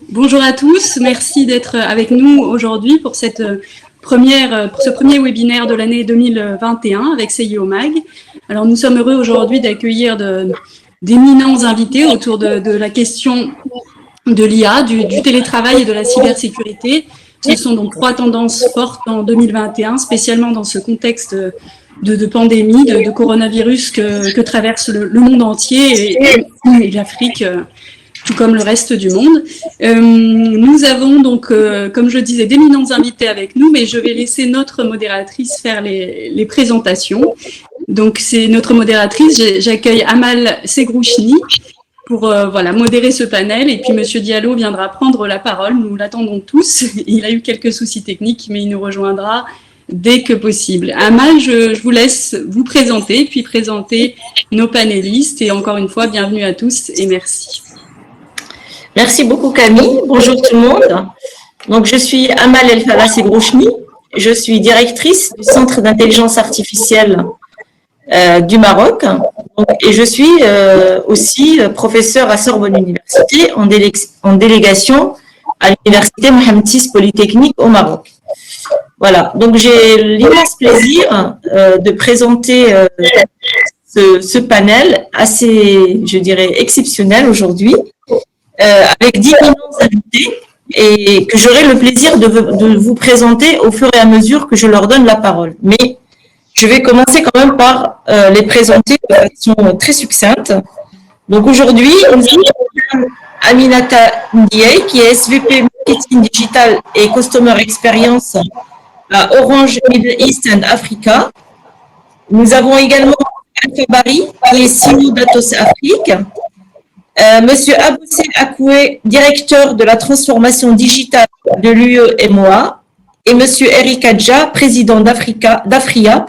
Bonjour à tous, merci d'être avec nous aujourd'hui pour ce premier webinaire de l'année 2021 avec CIO Mag. Alors nous sommes heureux aujourd'hui d'accueillir d'éminents invités autour de la question de l'IA, du télétravail et de la cybersécurité. Ce sont donc trois tendances fortes en 2021, spécialement dans ce contexte de pandémie, de coronavirus que traverse le monde entier et l'Afrique, tout comme le reste du monde. Nous avons donc, comme je disais, d'éminents invités avec nous, mais je vais laisser notre modératrice faire les présentations. Donc, c'est notre modératrice. J'accueille Amal Segrouchni pour modérer ce panel. Et puis, Monsieur Diallo viendra prendre la parole. Nous l'attendons tous. Il a eu quelques soucis techniques, mais il nous rejoindra dès que possible. Amal, je vous laisse vous présenter, puis présenter nos panélistes. Et encore une fois, bienvenue à tous et merci. Merci beaucoup Camille, bonjour tout le monde. Donc je suis Amal El Fallah Segrouchni, je suis directrice du Centre d'intelligence artificielle du Maroc et je suis aussi professeure à Sorbonne Université en délégation à l'Université Mohamed VI Polytechnique au Maroc. Voilà, donc j'ai l'immense plaisir de présenter ce panel assez, je dirais, exceptionnel aujourd'hui. Avec d'éminents invités et que j'aurai le plaisir de vous présenter au fur et à mesure que je leur donne la parole. Mais je vais commencer quand même par les présenter de façon très succincte. Donc aujourd'hui, nous avons Aminata Ndiaye, qui est SVP Marketing Digital et Customer Experience à Orange Middle East and Africa. Nous avons également Alpha Bari, qui est CEO d'Atos Afrique. Monsieur Aboussé Akoué, directeur de la transformation digitale de l'UE-MOA, et Monsieur Eric Adja, président d'Afria,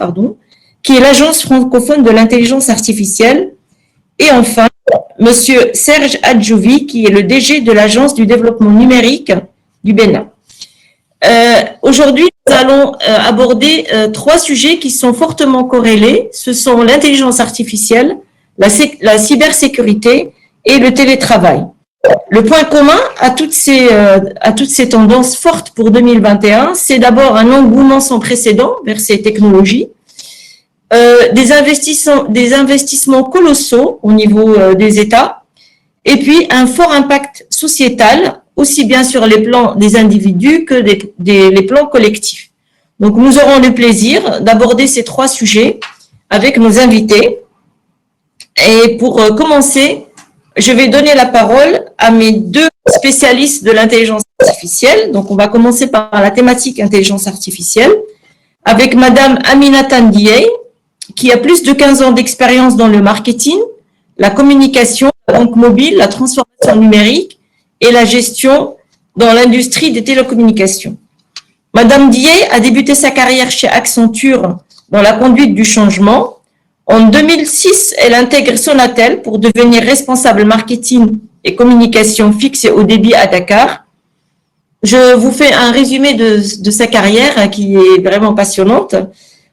qui est l'agence francophone de l'intelligence artificielle. Et enfin, Monsieur Serge Adjouvi, qui est le DG de l'agence du développement numérique du Bénin. Aujourd'hui, nous allons aborder trois sujets qui sont fortement corrélés. Ce sont l'intelligence artificielle, la cybersécurité et le télétravail. Le point commun à toutes ces tendances fortes pour 2021, c'est d'abord un engouement sans précédent vers ces technologies, des investissements colossaux au niveau des États, et puis un fort impact sociétal, aussi bien sur les plans des individus que les plans collectifs. Donc nous aurons le plaisir d'aborder ces trois sujets avec nos invités. Et pour commencer, je vais donner la parole à mes deux spécialistes de l'intelligence artificielle. Donc, on va commencer par la thématique intelligence artificielle avec Madame Aminata Ndiaye, qui a plus de 15 ans d'expérience dans le marketing, la communication, la banque mobile, la transformation numérique et la gestion dans l'industrie des télécommunications. Madame Ndiaye a débuté sa carrière chez Accenture dans la conduite du changement. En 2006, elle intègre Sonatel pour devenir responsable marketing et communication fixe et haut débit à Dakar. Je vous fais un résumé de sa carrière qui est vraiment passionnante.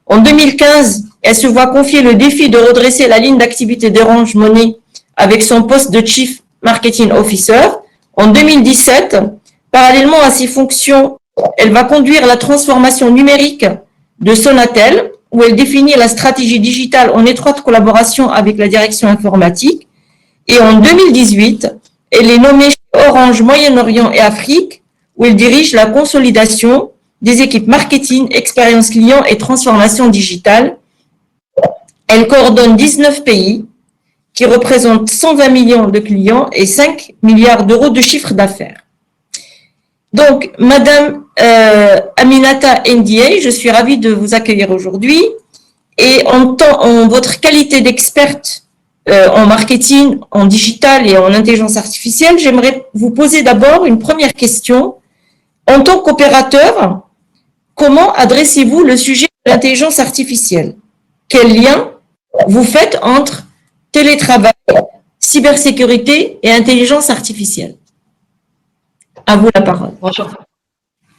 En 2015, elle se voit confier le défi de redresser la ligne d'activité d'Orange Money avec son poste de Chief Marketing Officer. En 2017, parallèlement à ses fonctions, elle va conduire la transformation numérique de Sonatel, où elle définit la stratégie digitale en étroite collaboration avec la direction informatique. Et en 2018, elle est nommée chez Orange Moyen-Orient et Afrique, où elle dirige la consolidation des équipes marketing, expérience client et transformation digitale. Elle coordonne 19 pays qui représentent 120 millions de clients et 5 milliards d'euros de chiffre d'affaires. Donc, Madame Aminata Ndiaye, je suis ravie de vous accueillir aujourd'hui. Et en votre qualité d'experte en marketing, en digital et en intelligence artificielle, j'aimerais vous poser d'abord une première question. En tant qu'opérateur, comment adressez-vous le sujet de l'intelligence artificielle? Quel lien vous faites entre télétravail, cybersécurité et intelligence artificielle? À vous la parole. Bonjour.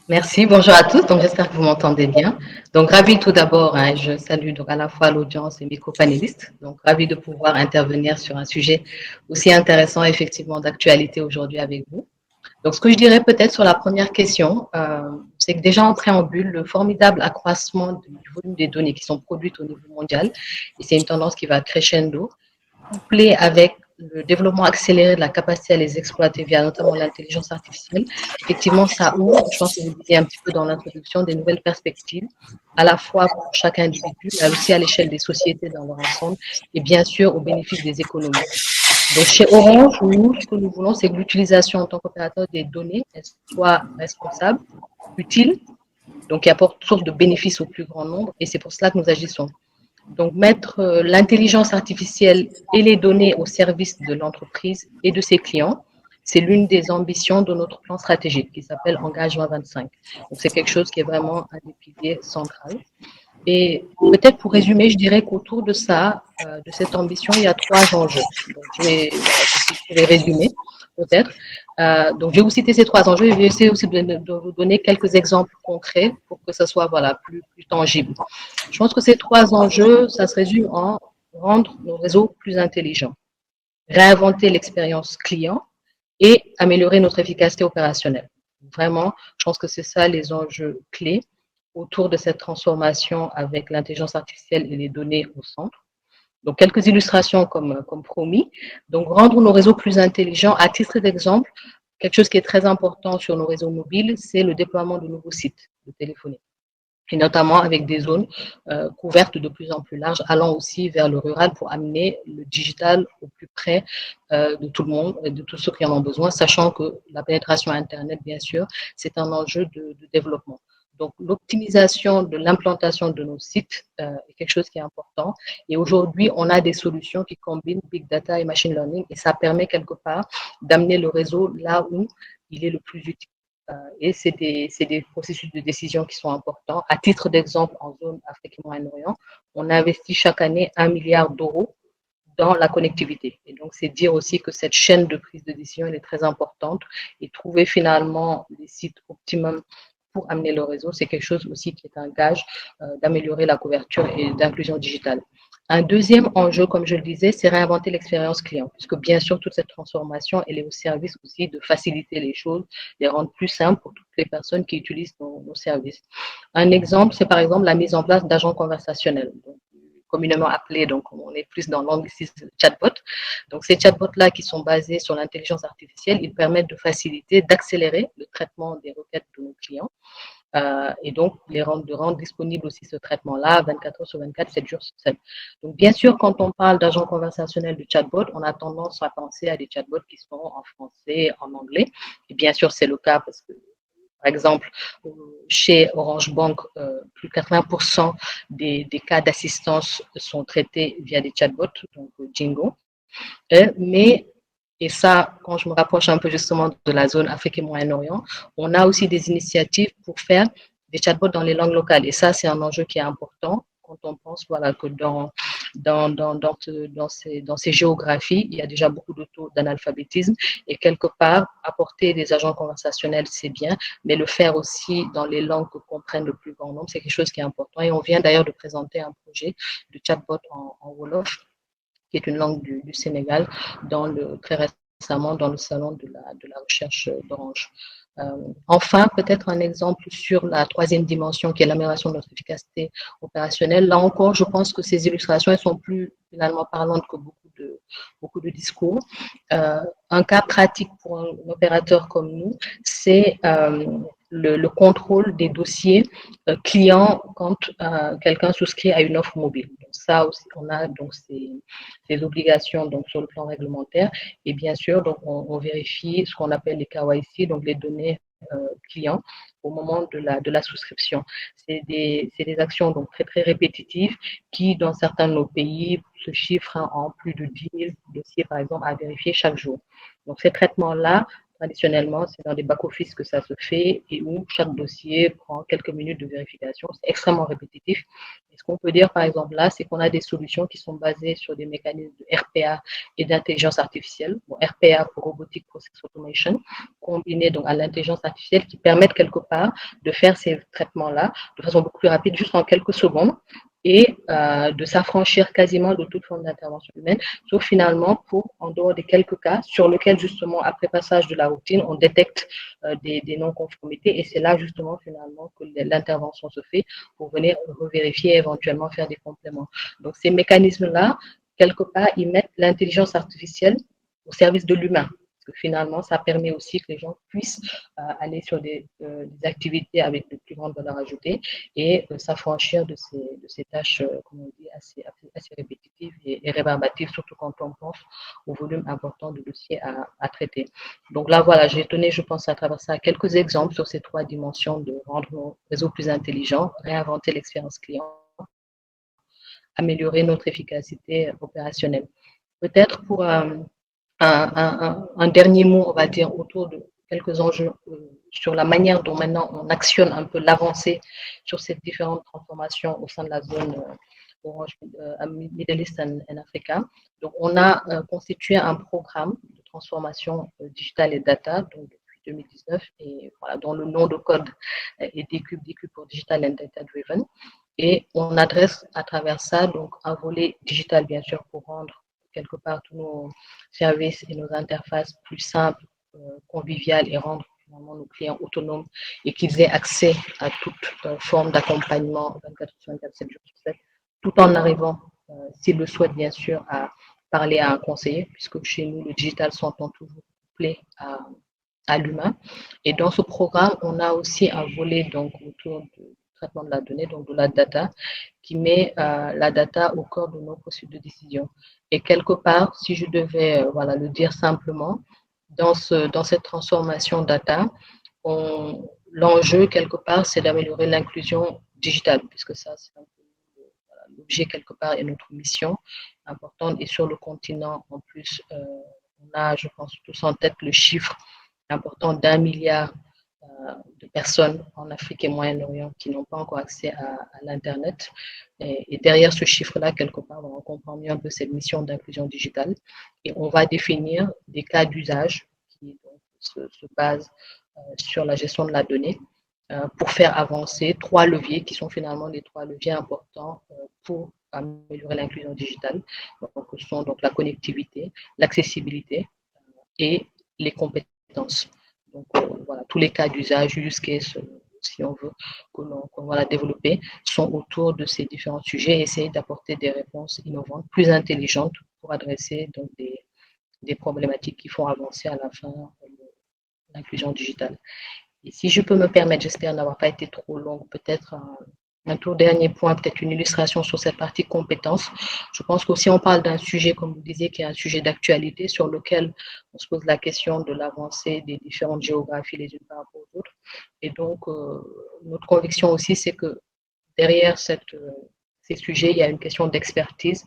Merci, bonjour à tous. Donc, j'espère que vous m'entendez bien. Donc, ravi tout d'abord, je salue donc à la fois l'audience et mes co-panélistes. Donc, ravi de pouvoir intervenir sur un sujet aussi intéressant, effectivement, d'actualité aujourd'hui avec vous. Donc, ce que je dirais peut-être sur la première question, c'est que déjà en préambule, le formidable accroissement du volume des données qui sont produites au niveau mondial, et c'est une tendance qui va crescendo, couplée avec le développement accéléré de la capacité à les exploiter via notamment l'intelligence artificielle, effectivement, ça ouvre, je pense que vous le disiez un petit peu dans l'introduction, des nouvelles perspectives, à la fois pour chaque individu, mais aussi à l'échelle des sociétés dans leur ensemble, et bien sûr au bénéfice des économies. Donc, chez Orange, nous, ce que nous voulons, c'est que l'utilisation en tant qu'opérateur des données soit responsable, utile, donc qui apporte source de bénéfices au plus grand nombre, et c'est pour cela que nous agissons. Donc, mettre l'intelligence artificielle et les données au service de l'entreprise et de ses clients, c'est l'une des ambitions de notre plan stratégique qui s'appelle Engagement 25. Donc, c'est quelque chose qui est vraiment un des piliers centraux. Et peut-être pour résumer, je dirais qu'autour de ça, de cette ambition, il y a trois enjeux. Donc, je vais résumer peut-être. Donc, je vais vous citer ces trois enjeux et je vais essayer aussi de vous donner quelques exemples concrets pour que ça soit voilà, plus tangible. Je pense que ces trois enjeux, ça se résume en rendre nos réseaux plus intelligents, réinventer l'expérience client et améliorer notre efficacité opérationnelle. Vraiment, je pense que c'est ça les enjeux clés autour de cette transformation avec l'intelligence artificielle et les données au centre. Donc, quelques illustrations comme promis. Donc, rendre nos réseaux plus intelligents. À titre d'exemple, quelque chose qui est très important sur nos réseaux mobiles, c'est le déploiement de nouveaux sites de téléphonie. Et notamment avec des zones couvertes de plus en plus larges, allant aussi vers le rural pour amener le digital au plus près de tout le monde, de tous ceux qui en ont besoin, sachant que la pénétration Internet, bien sûr, c'est un enjeu de développement. Donc, l'optimisation de l'implantation de nos sites est quelque chose qui est important. Et aujourd'hui, on a des solutions qui combinent Big Data et Machine Learning et ça permet quelque part d'amener le réseau là où il est le plus utile. Et c'est des processus de décision qui sont importants. À titre d'exemple, en zone Afrique et Moyen-Orient, on investit chaque année 1 milliard d'euros dans la connectivité. Et donc, c'est dire aussi que cette chaîne de prise de décision, elle est très importante. Et trouver finalement les sites optimums pour amener le réseau, c'est quelque chose aussi qui est un gage d'améliorer la couverture et d'inclusion digitale. Un deuxième enjeu, comme je le disais, c'est réinventer l'expérience client, puisque bien sûr, toute cette transformation, elle est au service aussi de faciliter les choses, les rendre plus simples pour toutes les personnes qui utilisent nos services. Un exemple, c'est par exemple la mise en place d'agents conversationnels, donc, communément appelés, donc on est plus dans l'anglicisme chatbot. Donc ces chatbots-là qui sont basés sur l'intelligence artificielle, ils permettent de faciliter, d'accélérer le traitement des requêtes de nos clients. Et donc de rendre disponible aussi ce traitement-là 24 heures sur 24, 7 jours sur 7. Donc, bien sûr, quand on parle d'agent conversationnel de chatbot, on a tendance à penser à des chatbots qui sont en français, en anglais. Et bien sûr, c'est le cas parce que, par exemple, chez Orange Bank, plus de 80% des cas d'assistance sont traités via des chatbots, donc Jingo. Et ça, quand je me rapproche un peu justement de la zone Afrique et Moyen-Orient, on a aussi des initiatives pour faire des chatbots dans les langues locales. Et ça, c'est un enjeu qui est important quand on pense voilà, que dans ces géographies, il y a déjà beaucoup de taux d'analphabétisme. Et quelque part, apporter des agents conversationnels, c'est bien, mais le faire aussi dans les langues que comprennent le plus grand nombre, c'est quelque chose qui est important. Et on vient d'ailleurs de présenter un projet de chatbot en Wolof, qui est une langue du Sénégal, très récemment dans le salon de la recherche d'Orange. Enfin, peut-être un exemple sur la troisième dimension qui est l'amélioration de notre efficacité opérationnelle. Là encore, je pense que ces illustrations elles sont plus finalement parlantes que beaucoup de discours. Un cas pratique pour un opérateur comme nous, c'est le contrôle des dossiers clients quand quelqu'un souscrit à une offre mobile. Donc ça aussi, on a donc ces obligations donc sur le plan réglementaire et bien sûr donc on vérifie ce qu'on appelle les KYC, donc les données clients au moment de la souscription. C'est des actions donc très très répétitives qui dans certains de nos pays se chiffrent en plus de 10 000 dossiers par exemple à vérifier chaque jour. Donc ces traitements-là, traditionnellement, c'est dans des back-office que ça se fait et où chaque dossier prend quelques minutes de vérification. C'est extrêmement répétitif. Et ce qu'on peut dire, par exemple, là, c'est qu'on a des solutions qui sont basées sur des mécanismes de RPA et d'intelligence artificielle. Bon, RPA pour Robotic Process Automation, combiné donc à l'intelligence artificielle qui permettent quelque part de faire ces traitements-là de façon beaucoup plus rapide, juste en quelques secondes. et de s'affranchir quasiment de toute forme d'intervention humaine, sauf finalement pour, en dehors des quelques cas sur lesquels justement après passage de la routine, on détecte des non-conformités et c'est là justement finalement que l'intervention se fait pour venir revérifier et éventuellement faire des compléments. Donc ces mécanismes-là, quelque part, ils mettent l'intelligence artificielle au service de l'humain. Parce que finalement, ça permet aussi que les gens puissent aller sur des activités avec de plus grande valeur ajoutée et s'affranchir de ces tâches, comme on dit, assez répétitives et rébarbatives, surtout quand on pense au volume important de dossiers à traiter. Donc là, voilà, j'ai donné, je pense, à travers ça, quelques exemples sur ces trois dimensions de rendre nos réseaux plus intelligents, réinventer l'expérience client, améliorer notre efficacité opérationnelle. Peut-être pour un dernier mot, on va dire, autour de quelques enjeux sur la manière dont maintenant on actionne un peu l'avancée sur ces différentes transformations au sein de la zone Orange Middle East and Africa. Donc, on a constitué un programme de transformation digitale et data donc, depuis 2019 et voilà, dont le nom de code est DQ pour Digital and Data Driven. Et on adresse à travers ça donc un volet digital, bien sûr, pour rendre quelque part tous nos services et nos interfaces plus simples, conviviales et rendre finalement nos clients autonomes et qu'ils aient accès à toute forme d'accompagnement 24 sur 24, 7 jours sur 7, tout en arrivant, s'ils le souhaitent bien sûr, à parler à un conseiller, puisque chez nous, le digital s'entend toujours couplé à l'humain. Et dans ce programme, on a aussi un volet donc, autour du traitement de la donnée, donc de la data, qui met la data au cœur de nos processus de décision. Et quelque part, si je devais voilà, le dire simplement, dans cette transformation data, l'enjeu quelque part, c'est d'améliorer l'inclusion digitale, puisque ça, c'est un peu l'objet quelque part et notre mission importante. Et sur le continent, en plus, on a, je pense, tous en tête le chiffre important d'1 milliard de personnes en Afrique et Moyen-Orient qui n'ont pas encore accès à l'Internet. Et derrière ce chiffre-là, quelque part, on comprend mieux un peu cette mission d'inclusion digitale. Et on va définir des cas d'usage qui donc, se basent sur la gestion de la donnée pour faire avancer 3 leviers qui sont finalement les 3 leviers importants pour améliorer l'inclusion digitale. Donc, ce sont donc la connectivité, l'accessibilité et les compétences. Donc, voilà, tous les cas d'usage, use case, si on veut, qu'on va développer, sont autour de ces différents sujets et essayer d'apporter des réponses innovantes, plus intelligentes pour adresser donc, des problématiques qui font avancer à la fin l'inclusion digitale. Et si je peux me permettre, j'espère n'avoir pas été trop longue, peut-être un tout dernier point, peut-être une illustration sur cette partie compétences. Je pense qu'aussi on parle d'un sujet, comme vous disiez, qui est un sujet d'actualité sur lequel on se pose la question de l'avancée des différentes géographies les unes par rapport aux autres. Et donc, notre conviction aussi, c'est que derrière ces sujets, il y a une question d'expertise,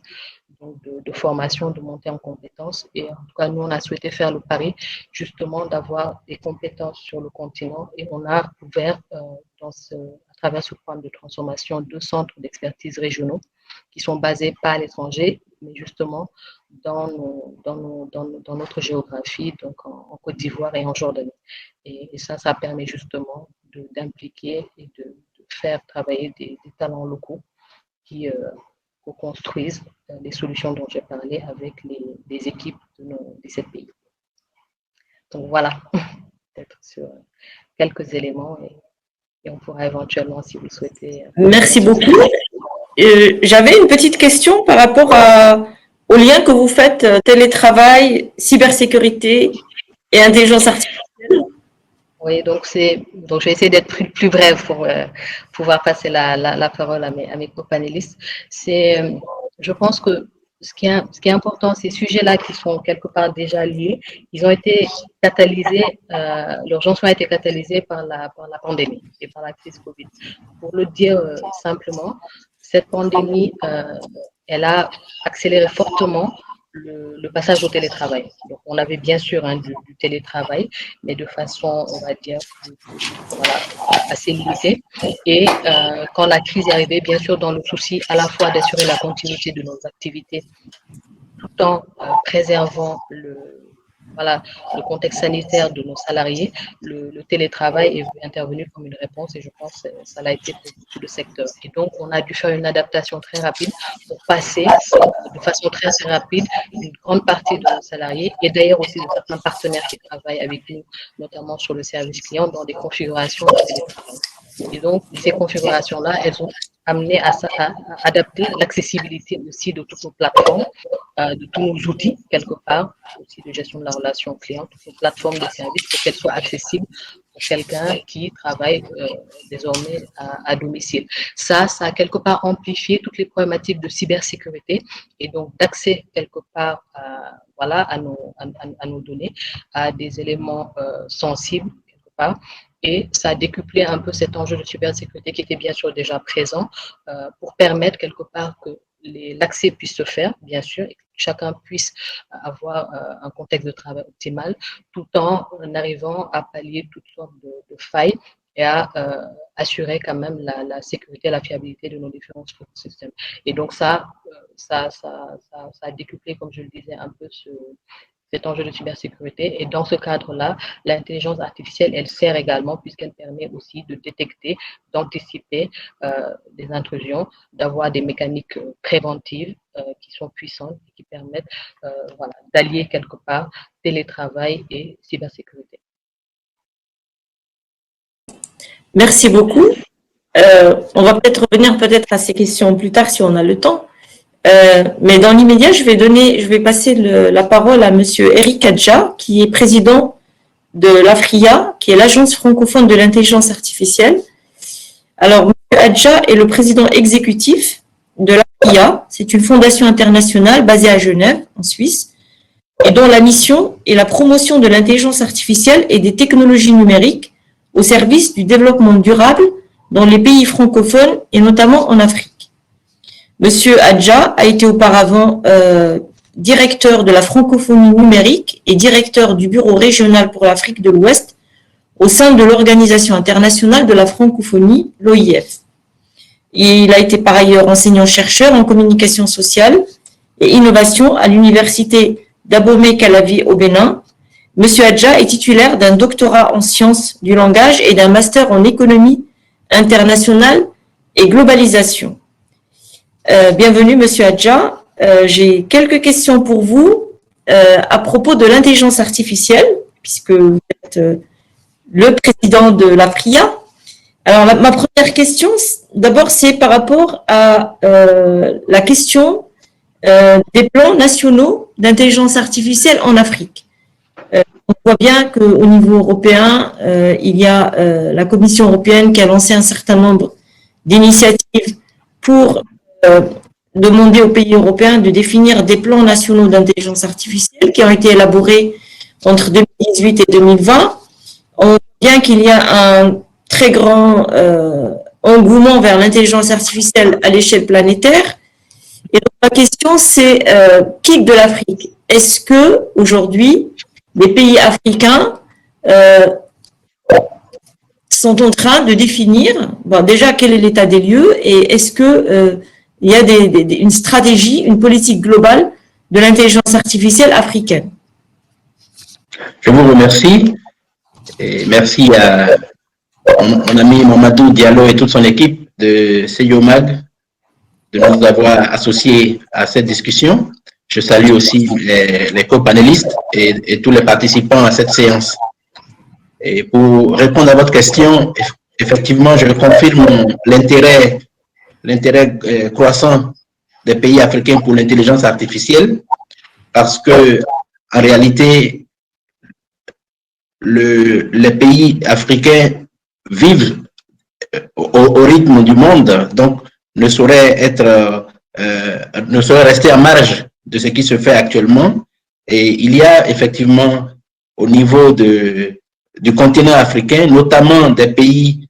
donc de formation, de montée en compétences. Et en tout cas, nous, on a souhaité faire le pari justement d'avoir des compétences sur le continent et on a ouvert à travers ce programme de transformation 2 centres d'expertise régionaux qui sont basés pas à l'étranger, mais justement dans notre géographie, donc en Côte d'Ivoire et en Jordanie. Et ça permet justement d'impliquer et de faire travailler des talents locaux qui co-construisent les solutions dont j'ai parlé avec les équipes de 17 pays. Donc voilà, peut-être sur quelques éléments et on pourra éventuellement, si vous le souhaitez. Merci beaucoup. J'avais une petite question par rapport au lien que vous faites télétravail, cybersécurité et intelligence artificielle. Oui, donc je vais essayer d'être plus brève pour pouvoir passer la parole à mes co-panélistes. Je pense que ce qui est important, ces sujets-là qui sont quelque part déjà liés, ils ont été catalysés, l'urgence a été catalysée par la pandémie et par la crise Covid. Pour le dire simplement, cette pandémie, elle a accéléré fortement le passage au télétravail. Donc, on avait bien sûr du télétravail, mais de façon, on va dire, assez limitée. Et quand la crise est arrivée, bien sûr, dans le souci à la fois d'assurer la continuité de nos activités, tout en préservant voilà, le contexte sanitaire de nos salariés, le télétravail est intervenu comme une réponse et je pense que ça l'a été pour beaucoup de secteurs. Et donc, on a dû faire une adaptation très rapide pour passer de façon très, très rapide une grande partie de nos salariés et d'ailleurs aussi de certains partenaires qui travaillent avec nous, notamment sur le service client, dans des configurations de télétravail. Et donc, ces configurations-là, elles ont amené à adapter l'accessibilité aussi de toutes nos plateformes, de tous nos outils, quelque part, aussi de gestion de la relation client, toutes nos plateformes de services pour qu'elles soient accessibles pour quelqu'un qui travaille désormais à domicile. Ça a quelque part amplifié toutes les problématiques de cybersécurité et donc d'accès quelque part voilà, à nos données, à des éléments sensibles quelque part. Et ça a décuplé un peu cet enjeu de cybersécurité qui était bien sûr déjà présent pour permettre quelque part que l'accès puisse se faire, bien sûr, et que chacun puisse avoir un contexte de travail optimal, tout en arrivant à pallier toutes sortes de failles et à assurer quand même la sécurité et la fiabilité de nos différents systèmes. Et donc ça a décuplé, comme je le disais, un peu cet enjeu de cybersécurité. Et dans ce cadre-là, l'intelligence artificielle, elle sert également puisqu'elle permet aussi de détecter, d'anticiper des intrusions, d'avoir des mécaniques préventives qui sont puissantes et qui permettent voilà, d'allier quelque part télétravail et cybersécurité. Merci beaucoup. On va peut-être revenir à ces questions plus tard si on a le temps. Mais dans l'immédiat, je vais passer la parole à Monsieur Eric Adja, qui est président de l'AFRIA, qui est l'Agence francophone de l'intelligence artificielle. Alors, Monsieur Adja est le président exécutif de l'AFRIA. C'est une fondation internationale basée à Genève, en Suisse, et dont la mission est la promotion de l'intelligence artificielle et des technologies numériques au service du développement durable dans les pays francophones et notamment en Afrique. Monsieur Adja a été auparavant directeur de la francophonie numérique et directeur du bureau régional pour l'Afrique de l'Ouest au sein de l'Organisation internationale de la francophonie, l'OIF. Il a été par ailleurs enseignant-chercheur en communication sociale et innovation à l'université d'Abomey-Calavi au Bénin. Monsieur Adja est titulaire d'un doctorat en sciences du langage et d'un master en économie internationale et globalisation. Bienvenue, Monsieur Adja. J'ai quelques questions pour vous à propos de l'intelligence artificielle, puisque vous êtes le président de l'AFRIA. Alors, ma première question, d'abord, c'est par rapport à la question des plans nationaux d'intelligence artificielle en Afrique. On voit bien qu'au niveau européen, il y a la Commission européenne qui a lancé un certain nombre d'initiatives pour demander aux pays européens de définir des plans nationaux d'intelligence artificielle qui ont été élaborés entre 2018 et 2020. On voit bien qu'il y a un très grand engouement vers l'intelligence artificielle à l'échelle planétaire. Et donc, ma question, c'est qu'est-ce de l'Afrique? Est-ce que aujourd'hui, les pays africains sont en train de définir, bon, déjà, quel est l'état des lieux et est-ce que il y a une stratégie, une politique globale de l'intelligence artificielle africaine? Je vous remercie et merci à mon ami Mamadou Diallo et toute son équipe de CIOMAG de nous avoir associés à cette discussion. Je salue aussi les co-panélistes et tous les participants à cette séance. Et pour répondre à votre question, effectivement, je confirme l'intérêt croissant des pays africains pour l'intelligence artificielle parce que, en réalité, les pays africains vivent au rythme du monde, donc ne sauraient rester à marge de ce qui se fait actuellement. Et il y a effectivement au niveau du continent africain, notamment des pays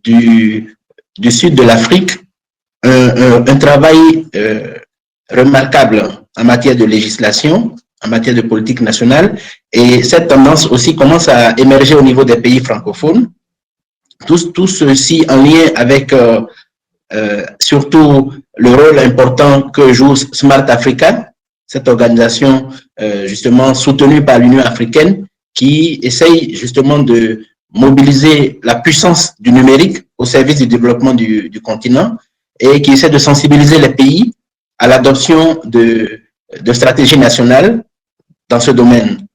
du sud de l'Afrique, un travail remarquable en matière de législation, en matière de politique nationale, et cette tendance aussi commence à émerger au niveau des pays francophones. Tout ceci en lien avec surtout le rôle important que joue Smart Africa. cette organisation justement soutenue par l'Union africaine qui essaye justement de mobiliser la puissance du numérique au service du développement du continent et qui essaie de sensibiliser les pays à l'adoption de stratégies nationales dans ce domaine.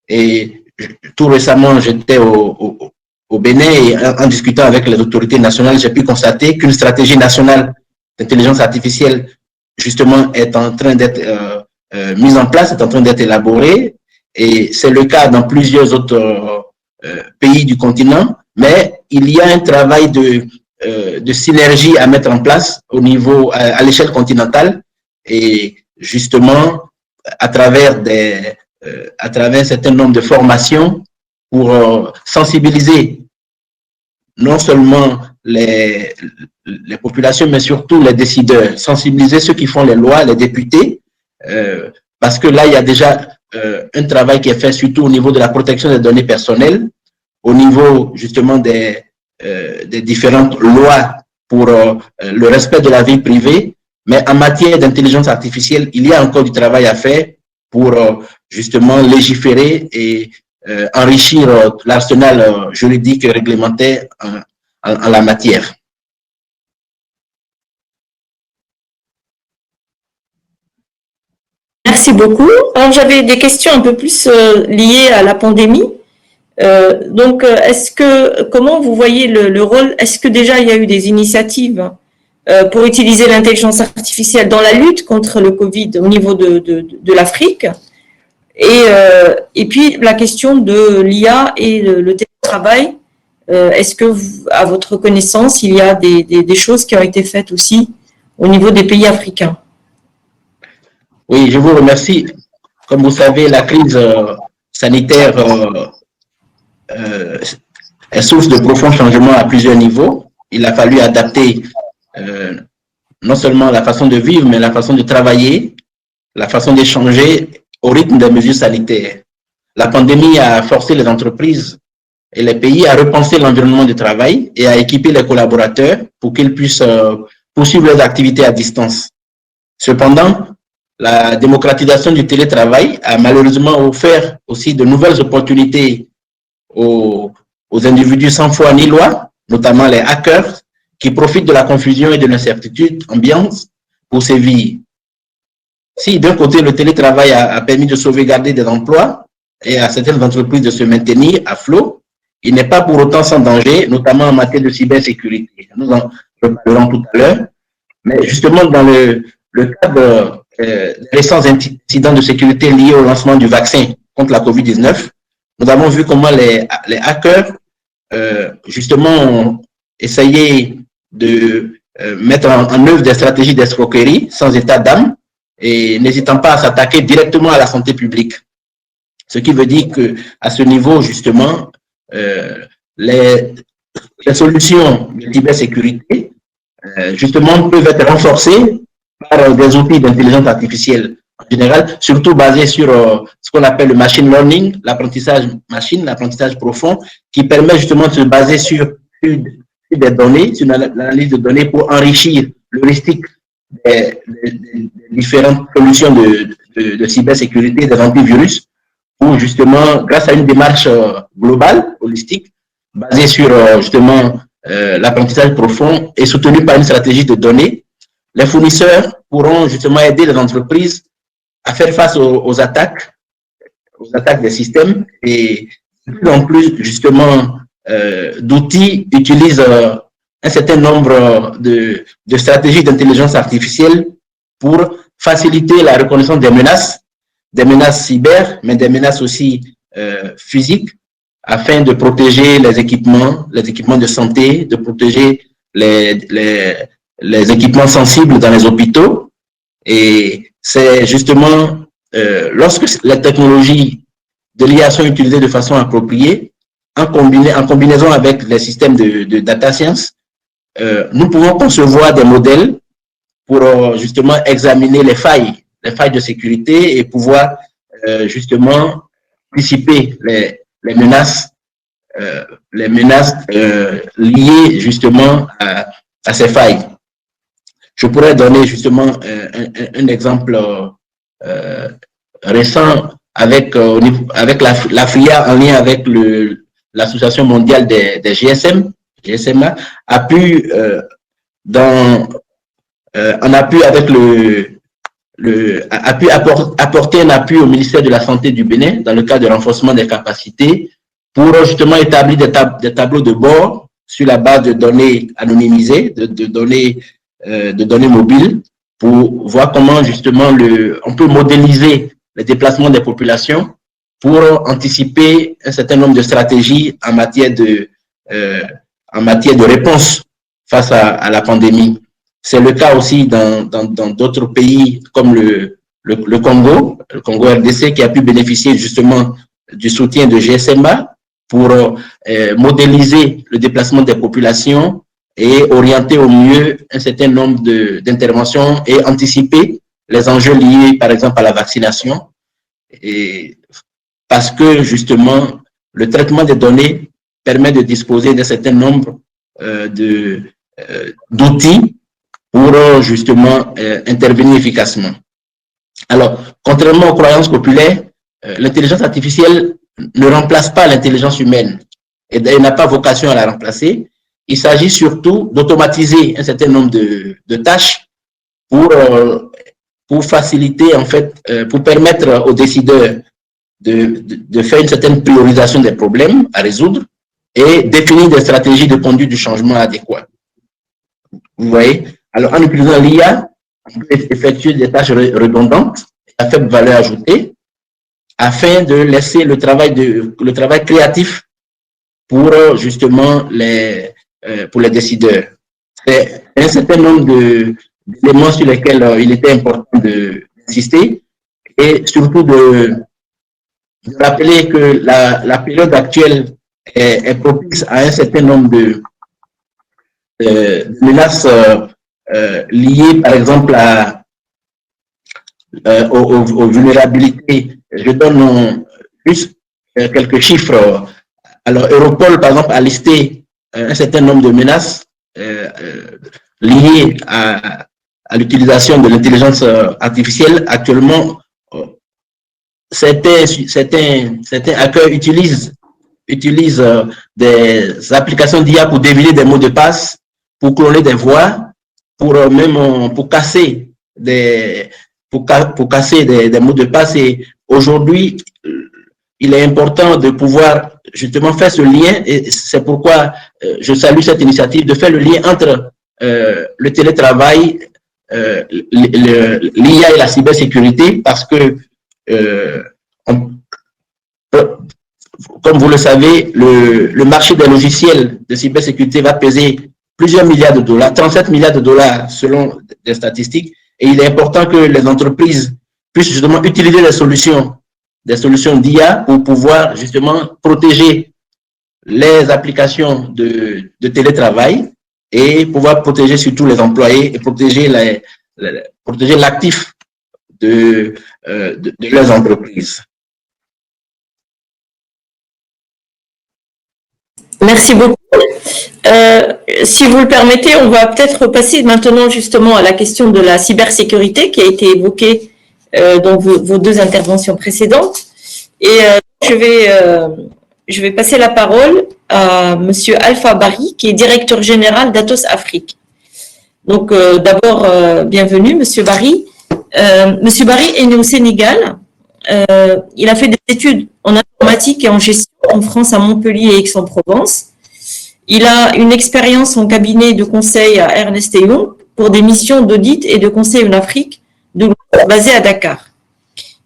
Et tout récemment, j'étais au Bénin et en discutant avec les autorités nationales, j'ai pu constater qu'une stratégie nationale d'intelligence artificielle, justement, est en train d'être mise en place, est en train d'être élaborée. Et c'est le cas dans plusieurs autres pays du continent. Mais il y a un travail de synergie à mettre en place au niveau, à l'échelle continentale. Et justement, à travers un certain nombre de formations pour sensibiliser non seulement les populations, mais surtout les décideurs, sensibiliser ceux qui font les lois, les députés, parce que là, il y a déjà un travail qui est fait surtout au niveau de la protection des données personnelles, au niveau justement des différentes lois pour le respect de la vie privée, mais en matière d'intelligence artificielle, il y a encore du travail à faire pour justement légiférer et enrichir l'arsenal juridique et réglementaire en la matière. Merci beaucoup. Alors, j'avais des questions un peu plus liées à la pandémie. Comment vous voyez le rôle? Est-ce que déjà il y a eu des initiatives pour utiliser l'intelligence artificielle dans la lutte contre le Covid au niveau de l'Afrique? Et puis la question de l'IA et le télétravail, est-ce que, à votre connaissance, il y a des choses qui ont été faites aussi au niveau des pays africains? Oui, je vous remercie. Comme vous savez, la crise sanitaire est source de profonds changements à plusieurs niveaux. Il a fallu adapter non seulement la façon de vivre, mais la façon de travailler, la façon d'échanger au rythme des mesures sanitaires. La pandémie a forcé les entreprises et les pays à repenser l'environnement de travail et à équiper les collaborateurs pour qu'ils puissent poursuivre leurs activités à distance. Cependant, la démocratisation du télétravail a malheureusement offert aussi de nouvelles opportunités aux individus sans foi ni loi, notamment les hackers, qui profitent de la confusion et de l'incertitude ambiante pour sévir. Si d'un côté le télétravail a permis de sauvegarder des emplois et à certaines entreprises de se maintenir à flot, il n'est pas pour autant sans danger, notamment en matière de cybersécurité. Nous en reparlerons tout à l'heure. Mais justement, dans le cadre des récents incidents de sécurité liés au lancement du vaccin contre la COVID-19, nous avons vu comment les hackers, justement, ont essayé de mettre en œuvre des stratégies d'escroquerie sans état d'âme et n'hésitant pas à s'attaquer directement à la santé publique. Ce qui veut dire qu'à ce niveau, justement, les solutions de cybersécurité, justement, peuvent être renforcées par des outils d'intelligence artificielle en général, surtout basés sur ce qu'on appelle le machine learning, l'apprentissage machine, l'apprentissage profond, qui permet justement de se baser sur des données, sur l'analyse de données pour enrichir l'heuristique des différentes solutions de cybersécurité, des antivirus, pour justement, grâce à une démarche globale, holistique, basée sur justement l'apprentissage profond et soutenue par une stratégie de données, les fournisseurs pourront justement aider les entreprises à faire face aux attaques des systèmes et de plus en plus justement d'outils utilisent un certain nombre de stratégies d'intelligence artificielle pour faciliter la reconnaissance des menaces cyber, mais des menaces aussi physiques, afin de protéger les équipements de santé, de protéger les équipements sensibles dans les hôpitaux. Et c'est justement lorsque les technologies de l'IA sont utilisées de façon appropriée, en combinaison avec les systèmes de data science, nous pouvons concevoir des modèles pour justement examiner les failles de sécurité et pouvoir justement anticiper les menaces liées justement à ces failles. Je pourrais donner justement un exemple récent avec, avec la FIA en lien avec l'Association mondiale des GSMA, a pu, en appui avec a pu apporter un appui au ministère de la Santé du Bénin dans le cadre de renforcement des capacités pour justement établir des tableaux de bord sur la base de données anonymisées, de données mobiles, pour voir comment justement on peut modéliser les déplacements des populations pour anticiper un certain nombre de stratégies en matière de réponse face à la pandémie. C'est le cas aussi dans d'autres pays comme le Congo RDC, qui a pu bénéficier justement du soutien de GSMA pour modéliser le déplacement des populations et orienter au mieux un certain nombre d'interventions et anticiper les enjeux liés, par exemple, à la vaccination. Et parce que, justement, le traitement des données permet de disposer d'un certain nombre d'outils pour, justement, intervenir efficacement. Alors, contrairement aux croyances populaires, l'intelligence artificielle ne remplace pas l'intelligence humaine et elle n'a pas vocation à la remplacer. Il s'agit surtout d'automatiser un certain nombre de tâches pour faciliter, en fait, pour permettre aux décideurs de faire une certaine priorisation des problèmes à résoudre et définir des stratégies de conduite du changement adéquat. Vous voyez? Alors, en utilisant l'IA, on peut effectuer des tâches redondantes à faible valeur ajoutée afin de laisser le travail créatif pour justement pour les décideurs. C'est un certain nombre d'éléments sur lesquels il était important d'insister et surtout de rappeler que la période actuelle est propice à un certain nombre de menaces liées, par exemple, aux vulnérabilités. Je donne juste quelques chiffres. Alors, Europol, par exemple, a listé un certain nombre de menaces liées à l'utilisation de l'intelligence artificielle. Actuellement, certains hackers utilisent des applications d'IA pour deviner des mots de passe, pour cloner des voix, pour casser des mots de passe. Et aujourd'hui, il est important de pouvoir justement faire ce lien, et c'est pourquoi je salue cette initiative, de faire le lien entre le télétravail, l'IA et la cybersécurité, parce que, comme vous le savez, le marché des logiciels de cybersécurité va peser plusieurs milliards de dollars, 37 milliards de dollars selon des statistiques, et il est important que les entreprises puissent justement utiliser des solutions d'IA pour pouvoir justement protéger les applications de télétravail et pouvoir protéger surtout les employés et protéger l'actif de leurs entreprises. Merci beaucoup. Si vous le permettez, on va peut-être passer maintenant justement à la question de la cybersécurité qui a été évoquée dans vos deux interventions précédentes. Et je vais passer la parole à Monsieur Alpha Barry, qui est directeur général d'Atos Afrique. Donc, d'abord, bienvenue, Monsieur Barry. Monsieur Barry est né au Sénégal. Il a fait des études en informatique et en gestion en France à Montpellier et Aix-en-Provence. Il a une expérience en cabinet de conseil à Ernst & Young pour des missions d'audit et de conseil en Afrique basées à Dakar.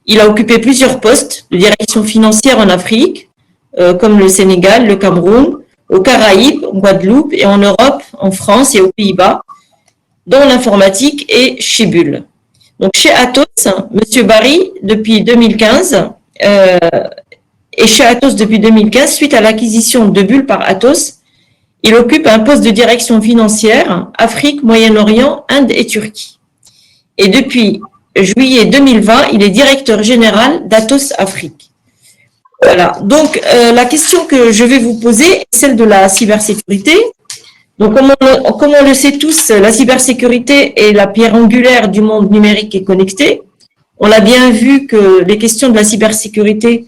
Il a occupé plusieurs postes de direction financière en Afrique, comme le Sénégal, le Cameroun, aux Caraïbes, en Guadeloupe et en Europe, en France et aux Pays-Bas, dont l'informatique et chez Bull. Donc, chez Atos, Monsieur Barry, depuis 2015, et chez Atos depuis 2015, suite à l'acquisition de Bull par Atos, il occupe un poste de direction financière Afrique, Moyen-Orient, Inde et Turquie. Et depuis juillet 2020, il est directeur général d'Atos Afrique. Voilà. Donc, la question que je vais vous poser est celle de la cybersécurité. Donc, comme on le sait tous, la cybersécurité est la pierre angulaire du monde numérique et connecté. On l'a bien vu que les questions de la cybersécurité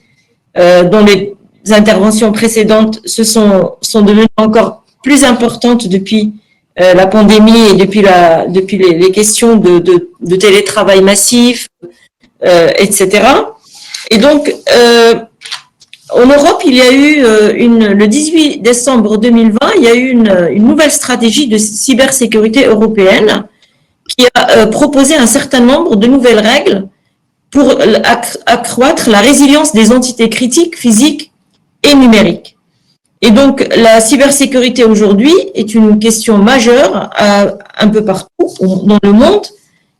dans les interventions précédentes sont devenues encore plus importantes depuis la pandémie et depuis les questions de télétravail massif, etc. Et donc, en Europe, il y a eu le 18 décembre 2020, il y a eu une nouvelle stratégie de cybersécurité européenne qui a proposé un certain nombre de nouvelles règles pour accroître la résilience des entités critiques, physiques et numériques. Et donc, la cybersécurité aujourd'hui est une question majeure un peu partout dans le monde.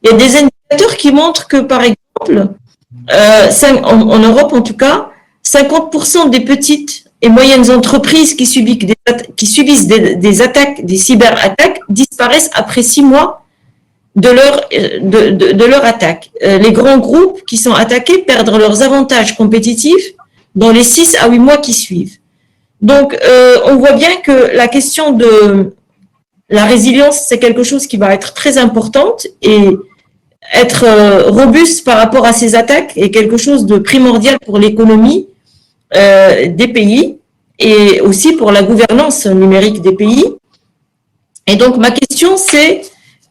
Il y a des indicateurs qui montrent que, par exemple, en Europe en tout cas, 50% des petites et moyennes entreprises qui subissent des attaques, des cyberattaques, disparaissent après 6 mois de leur attaque. Les grands groupes qui sont attaqués perdent leurs avantages compétitifs dans les 6 à 8 mois qui suivent. Donc, on voit bien que la question de la résilience, c'est quelque chose qui va être très importante et être robuste par rapport à ces attaques est quelque chose de primordial pour l'économie des pays et aussi pour la gouvernance numérique des pays. Et donc, ma question, c'est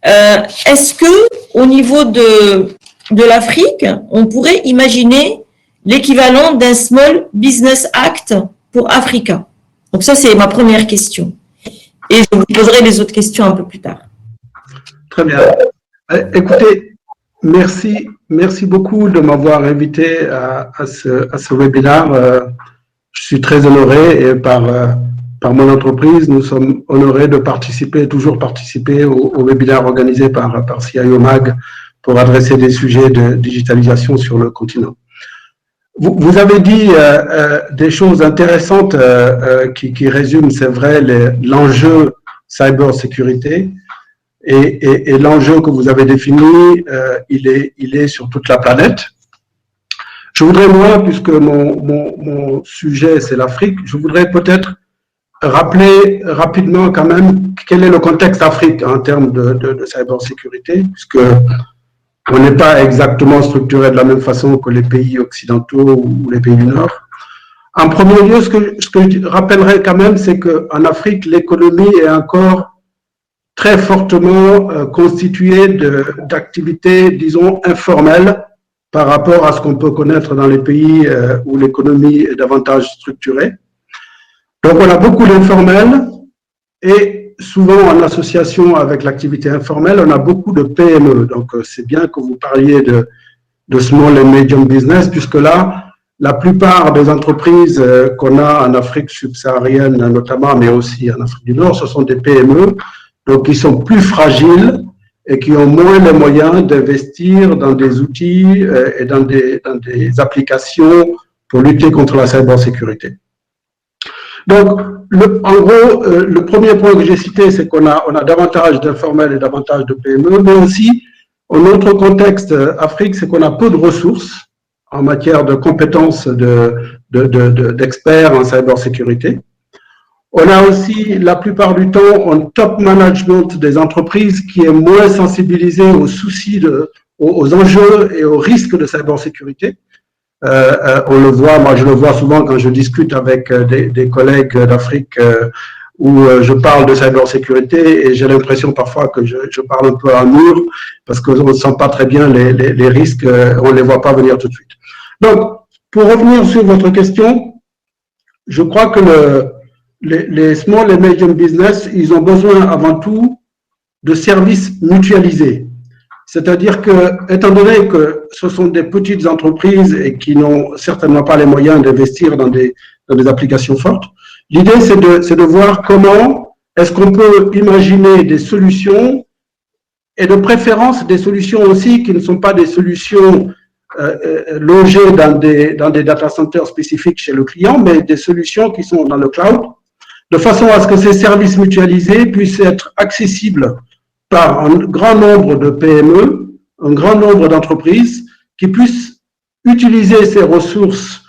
est-ce que au niveau de l'Afrique, on pourrait imaginer l'équivalent d'un Small Business Act pour Africa? Donc ça, c'est ma première question. Et je vous poserai les autres questions un peu plus tard. Très bien. Écoutez, merci beaucoup de m'avoir invité à ce webinaire. Je suis très honoré et par mon entreprise, nous sommes honorés de toujours participer au webinaire organisé par CIO Mag pour adresser des sujets de digitalisation sur le continent. Vous avez dit des choses intéressantes qui résument, c'est vrai, l'enjeu cybersécurité et l'enjeu que vous avez défini, il est sur toute la planète. Je voudrais, moi, puisque mon sujet c'est l'Afrique, je voudrais peut-être rappeler rapidement quand même quel est le contexte Afrique en termes de cybersécurité, puisque on n'est pas exactement structuré de la même façon que les pays occidentaux ou les pays du Nord. En premier lieu, ce que je rappellerai quand même, c'est qu'en Afrique, l'économie est encore très fortement constituée d'activités, disons, informelles par rapport à ce qu'on peut connaître dans les pays où l'économie est davantage structurée. Donc, on a beaucoup d'informels et souvent en association avec l'activité informelle, on a beaucoup de PME. Donc, c'est bien que vous parliez de small and medium business, puisque là, la plupart des entreprises qu'on a en Afrique subsaharienne notamment, mais aussi en Afrique du Nord, ce sont des PME, donc qui sont plus fragiles et qui ont moins les moyens d'investir dans des outils et dans des applications pour lutter contre la cybersécurité. Donc, en gros, le premier point que j'ai cité, c'est qu'on a davantage d'informels et davantage de PME, mais aussi, en autre contexte Afrique, c'est qu'on a peu de ressources en matière de compétences d'experts en cybersécurité. On a aussi, la plupart du temps, un top management des entreprises qui est moins sensibilisé aux soucis, aux enjeux et aux risques de cybersécurité. On le voit, moi je le vois souvent quand je discute avec des collègues d'Afrique où je parle de cybersécurité et j'ai l'impression parfois que je parle un peu à un mur parce qu'on ne sent pas très bien les risques, on ne les voit pas venir tout de suite. Donc, pour revenir sur votre question, je crois que les small et medium business, ils ont besoin avant tout de services mutualisés. C'est-à-dire que, étant donné que ce sont des petites entreprises et qui n'ont certainement pas les moyens d'investir dans des applications fortes, l'idée c'est de voir comment est-ce qu'on peut imaginer des solutions et de préférence des solutions aussi qui ne sont pas des solutions logées dans des data centers spécifiques chez le client, mais des solutions qui sont dans le cloud, de façon à ce que ces services mutualisés puissent être accessibles par un grand nombre de PME, un grand nombre d'entreprises qui puissent utiliser ces ressources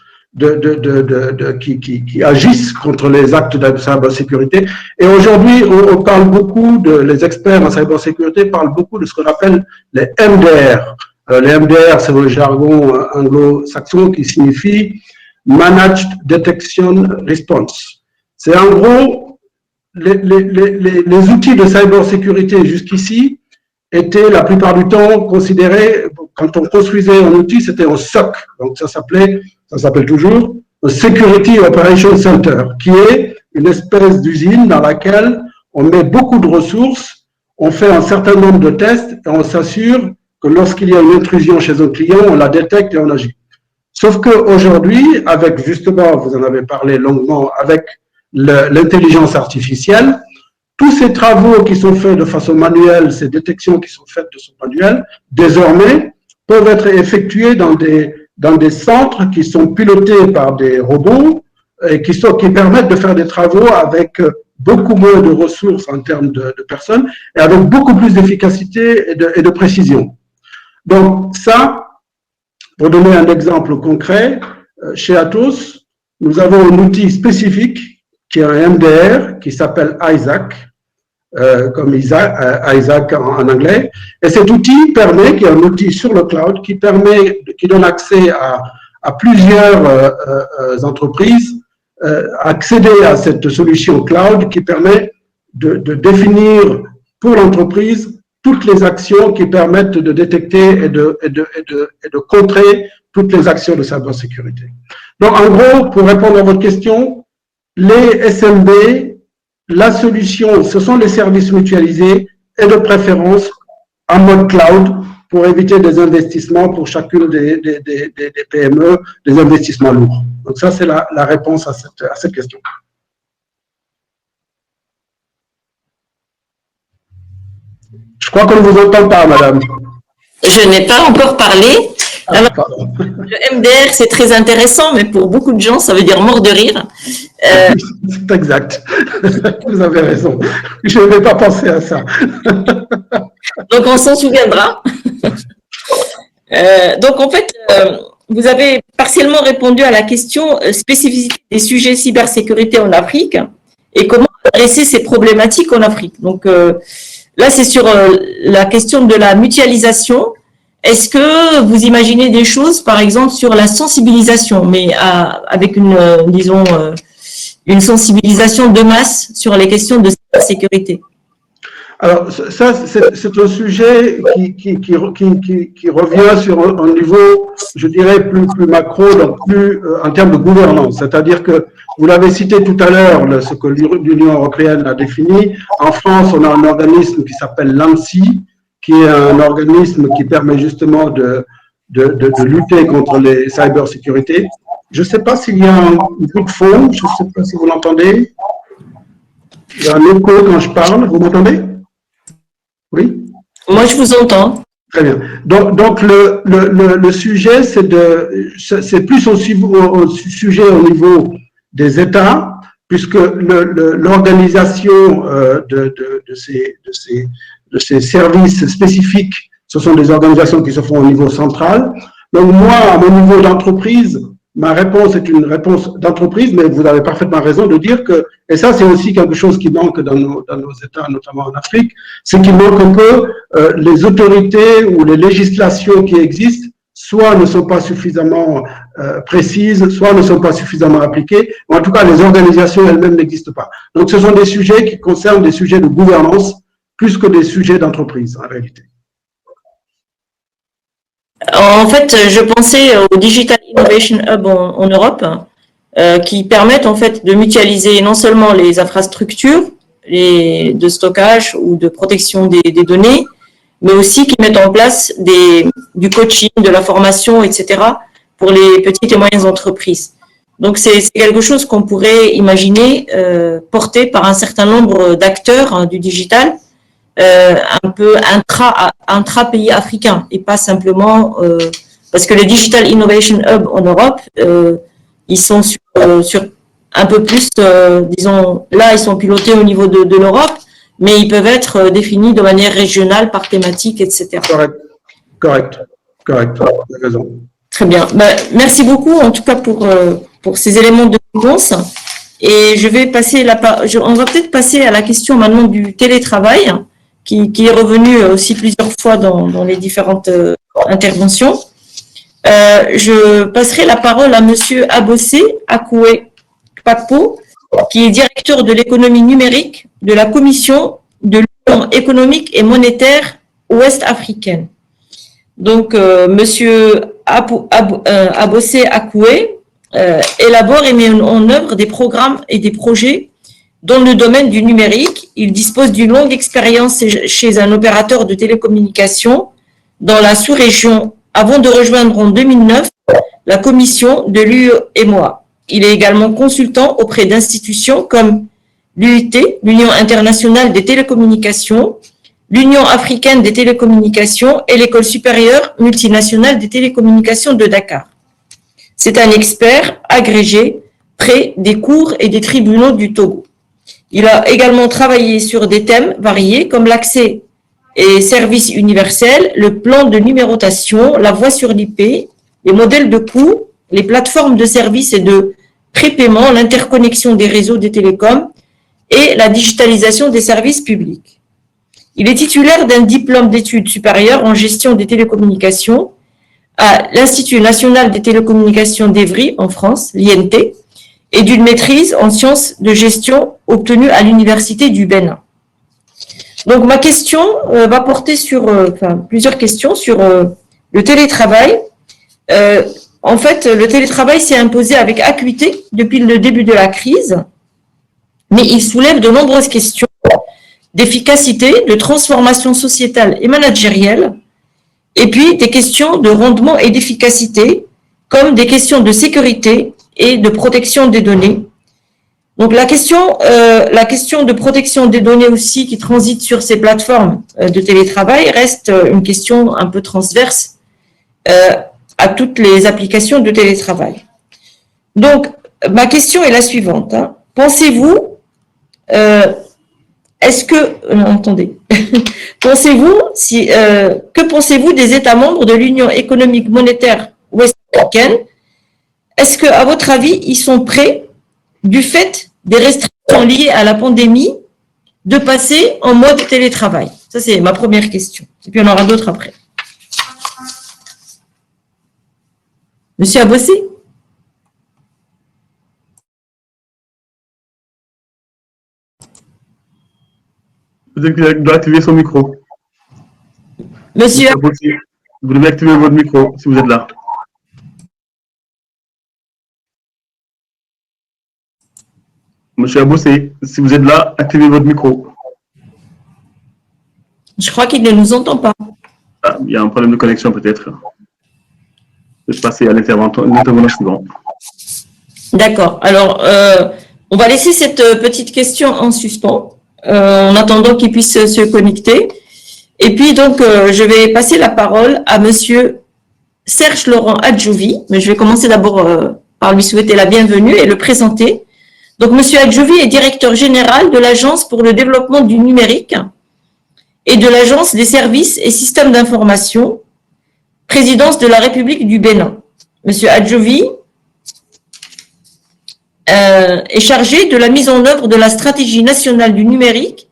qui agissent contre les actes de cybersécurité. Et aujourd'hui, on parle beaucoup les experts en cybersécurité parlent beaucoup de ce qu'on appelle les MDR. Les MDR, c'est le jargon anglo-saxon qui signifie Managed Detection Response. C'est en gros les outils de cybersécurité jusqu'ici étaient la plupart du temps considérés, quand on construisait un outil, c'était un SOC. Donc ça s'appelle toujours un Security Operation Center, qui est une espèce d'usine dans laquelle on met beaucoup de ressources, on fait un certain nombre de tests et on s'assure que lorsqu'il y a une intrusion chez un client, on la détecte et on agit. Sauf qu'aujourd'hui, avec justement, vous en avez parlé longuement, avec l'intelligence artificielle, tous ces travaux qui sont faits de façon manuelle, ces détections qui sont faites de façon manuelle, désormais peuvent être effectuées dans des centres qui sont pilotés par des robots et qui permettent de faire des travaux avec beaucoup moins de ressources en termes de personnes et avec beaucoup plus d'efficacité et de précision. Donc ça, pour donner un exemple concret, chez Atos, nous avons un outil spécifique qui est un MDR qui s'appelle Isaac, comme Isaac en anglais. Et cet outil permet, qui est un outil sur le cloud, qui donne accès à plusieurs entreprises, accéder à cette solution cloud qui permet de définir pour l'entreprise toutes les actions qui permettent de détecter et de contrer toutes les actions de cybersécurité. Donc, en gros, pour répondre à votre question, les SMB, la solution, ce sont les services mutualisés et de préférence en mode cloud pour éviter des investissements pour chacune des PME, des investissements lourds. Donc ça, c'est la réponse à cette question. Je crois qu'on ne vous entend pas, madame. Je n'ai pas encore parlé. Alors, le MDR, c'est très intéressant, mais pour beaucoup de gens, ça veut dire mort de rire. C'est exact. Vous avez raison. Je ne vais pas penser à ça. Donc, on s'en souviendra. Donc, en fait, vous avez partiellement répondu à la question spécificité des sujets cybersécurité en Afrique et comment adresser ces problématiques en Afrique. Donc, là, c'est sur la question de la mutualisation. Est-ce que vous imaginez des choses, par exemple, sur la sensibilisation, mais avec disons, une sensibilisation de masse sur les questions de sécurité? Alors, ça, c'est un sujet qui revient sur un niveau, je dirais, plus macro, donc plus en termes de gouvernance. C'est-à-dire que, vous l'avez cité tout à l'heure, ce que l'Union européenne a défini. En France, on a un organisme qui s'appelle l'ANSSI, qui est un organisme qui permet justement de lutter contre les cybersécurités. Je ne sais pas s'il y a un bruit de fond, je ne sais pas si vous l'entendez. Il y a un écho quand je parle, vous m'entendez? Oui? Moi, je vous entends. Très bien. Donc le sujet, c'est plus au sujet au niveau des États, puisque l'organisation de ces services spécifiques, ce sont des organisations qui se font au niveau central. Donc moi, à mon niveau d'entreprise, ma réponse est une réponse d'entreprise, mais vous avez parfaitement raison de dire que, et ça c'est aussi quelque chose qui manque dans nos États, notamment en Afrique, c'est qu'il manque un peu les autorités ou les législations qui existent, soit ne sont pas suffisamment précises, soit ne sont pas suffisamment appliquées, ou en tout cas les organisations elles-mêmes n'existent pas. Donc ce sont des sujets qui concernent des sujets de gouvernance, plus que des sujets d'entreprise, en réalité. En fait, je pensais au Digital Innovation Hub en Europe, qui permettent en fait de mutualiser non seulement les infrastructures de stockage ou de protection des données, mais aussi qui mettent en place du coaching, de la formation, etc. pour les petites et moyennes entreprises. Donc, c'est quelque chose qu'on pourrait imaginer porté par un certain nombre d'acteurs du digital, un peu intra-pays africain et pas simplement parce que les Digital Innovation Hub en Europe, ils sont sur un peu plus, disons, là ils sont pilotés au niveau de l'Europe, mais ils peuvent être définis de manière régionale par thématique, etc. Correct, vous avez raison. Très bien. Merci beaucoup en tout cas pour ces éléments de réponse. Et je vais passer on va peut-être passer à la question maintenant du télétravail, qui est revenu aussi plusieurs fois dans les différentes intervention. Je passerai la parole à Monsieur Abossé Akoué Kpakpo, qui est directeur de l'économie numérique de la Commission de l'Union économique et monétaire ouest-africaine. Donc, Monsieur Abossé Akoué élabore et met en œuvre des programmes et des projets dans le domaine du numérique. Il dispose d'une longue expérience chez un opérateur de télécommunications dans la sous-région avant de rejoindre en 2009 la commission de l'UEMOA. Il est également consultant auprès d'institutions comme l'UIT, l'Union internationale des télécommunications, l'Union africaine des télécommunications et l'École supérieure multinationale des télécommunications de Dakar. C'est un expert agrégé près des cours et des tribunaux du Togo. Il a également travaillé sur des thèmes variés comme l'accès et services universels, le plan de numérotation, la voix sur l'IP, les modèles de coûts, les plateformes de services et de prépaiement, l'interconnexion des réseaux des télécoms et la digitalisation des services publics. Il est titulaire d'un diplôme d'études supérieures en gestion des télécommunications à l'Institut national des télécommunications d'Evry en France, l'INT, et d'une maîtrise en sciences de gestion obtenue à l'Université du Bénin. Donc, ma question va porter sur plusieurs questions sur le télétravail. En fait, le télétravail s'est imposé avec acuité depuis le début de la crise, mais il soulève de nombreuses questions d'efficacité, de transformation sociétale et managérielle, et puis des questions de rendement et d'efficacité, comme des questions de sécurité et de protection des données. Donc la question de protection des données aussi qui transitent sur ces plateformes de télétravail reste une question un peu transverse à toutes les applications de télétravail. Donc ma question est la suivante. Pensez-vous, que pensez-vous des États membres de l'Union économique monétaire ouest-africaine? Est-ce que, à votre avis, ils sont prêts, du fait des restrictions liées à la pandémie, de passer en mode télétravail? Ça, c'est ma première question. Et puis, on aura d'autres après. Monsieur Abossé? Vous devez activer son micro. Monsieur Abossé, vous devez activer votre micro si vous êtes là. Monsieur Abossé, si vous êtes là, activez votre micro. Je crois qu'il ne nous entend pas. Ah, il y a un problème de connexion peut-être. Je vais passer à l'intervenant suivant. D'accord. Alors, on va laisser cette petite question en suspens, en attendant qu'il puisse se connecter. Et puis, donc, je vais passer la parole à Monsieur Serge Laurent Adjouvi. Mais je vais commencer d'abord par lui souhaiter la bienvenue et le présenter. Donc, Monsieur Adjouvi est directeur général de l'Agence pour le développement du numérique et de l'Agence des services et systèmes d'information, présidence de la République du Bénin. Monsieur Adjouvi est chargé de la mise en œuvre de la stratégie nationale du numérique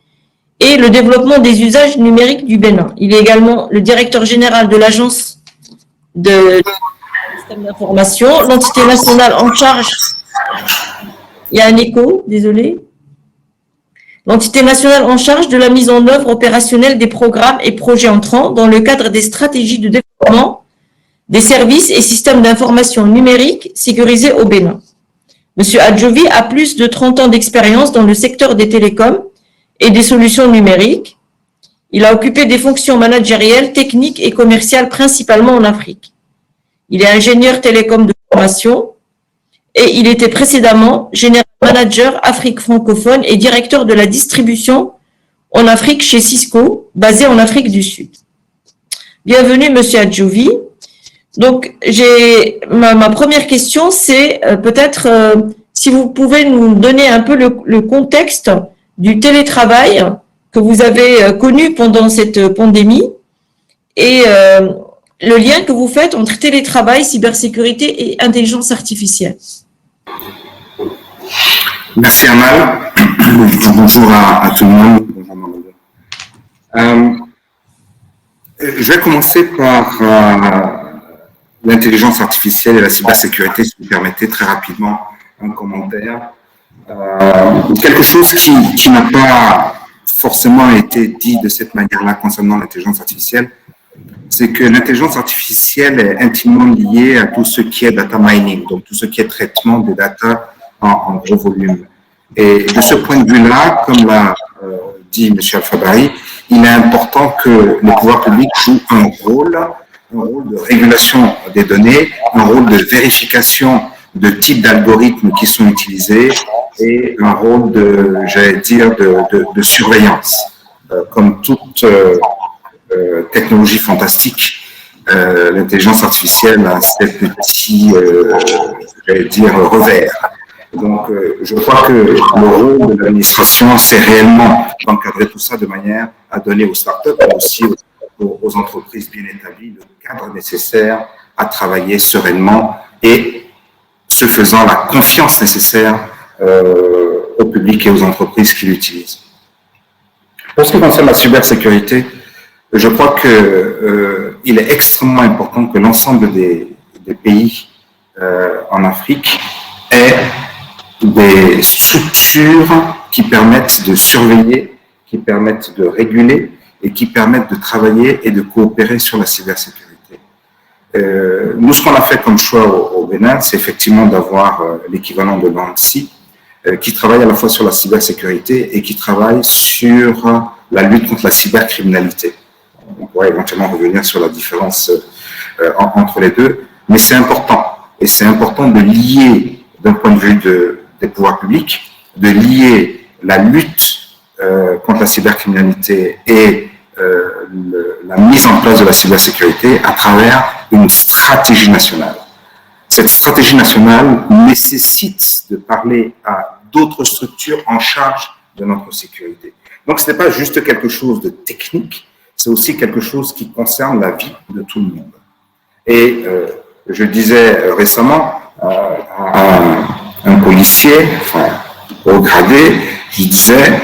et le développement des usages numériques du Bénin. Il est également le directeur général de l'Agence de systèmes d'information, l'entité nationale en charge. Il y a un écho, désolé. L'entité nationale en charge de la mise en œuvre opérationnelle des programmes et projets entrants dans le cadre des stratégies de développement des services et systèmes d'information numérique sécurisés au Bénin. Monsieur Adjouvi a plus de 30 ans d'expérience dans le secteur des télécoms et des solutions numériques. Il a occupé des fonctions managérielles, techniques et commerciales principalement en Afrique. Il est ingénieur télécom de formation et il était précédemment général manager Afrique francophone et directeur de la distribution en Afrique chez Cisco, basé en Afrique du Sud. Bienvenue, Monsieur Adjouvi. Donc, ma première question, c'est peut-être si vous pouvez nous donner un peu le contexte du télétravail que vous avez connu pendant cette pandémie et le lien que vous faites entre télétravail, cybersécurité et intelligence artificielle. Merci Amal. Bonjour à tout le monde. Bonjour Mamadou. Je vais commencer par l'intelligence artificielle et la cybersécurité, si vous me permettez très rapidement un commentaire. Quelque chose qui n'a pas forcément été dit de cette manière-là concernant l'intelligence artificielle, c'est que l'intelligence artificielle est intimement liée à tout ce qui est data mining, donc tout ce qui est traitement des data en gros volume. Et de ce point de vue-là, comme l'a dit M. Alfabari, il est important que le pouvoir public joue un rôle de régulation des données, un rôle de vérification de types d'algorithmes qui sont utilisés et un rôle de surveillance. Comme toute technologie fantastique, l'intelligence artificielle a ces petits, revers. Donc, je crois que le rôle de l'administration, c'est réellement d'encadrer tout ça de manière à donner aux startups, mais aussi aux entreprises bien établies, le cadre nécessaire à travailler sereinement et, ce faisant, la confiance nécessaire au public et aux entreprises qui l'utilisent. Pour ce qui concerne la cybersécurité, je crois qu'il est extrêmement important que l'ensemble des pays en Afrique aient des structures qui permettent de surveiller, qui permettent de réguler et qui permettent de travailler et de coopérer sur la cybersécurité. Nous, ce qu'on a fait comme choix au Bénin, c'est effectivement d'avoir l'équivalent de l'ANSSI, qui travaille à la fois sur la cybersécurité et qui travaille sur la lutte contre la cybercriminalité. On pourrait éventuellement revenir sur la différence entre les deux, mais c'est important. Et c'est important de lier, d'un point de vue des pouvoirs publics, de lier la lutte contre la cybercriminalité et la mise en place de la cybersécurité à travers une stratégie nationale. Cette stratégie nationale nécessite de parler à d'autres structures en charge de notre sécurité. Donc, ce n'est pas juste quelque chose de technique, c'est aussi quelque chose qui concerne la vie de tout le monde. Et je disais récemment à un policier, au gradé, je disais,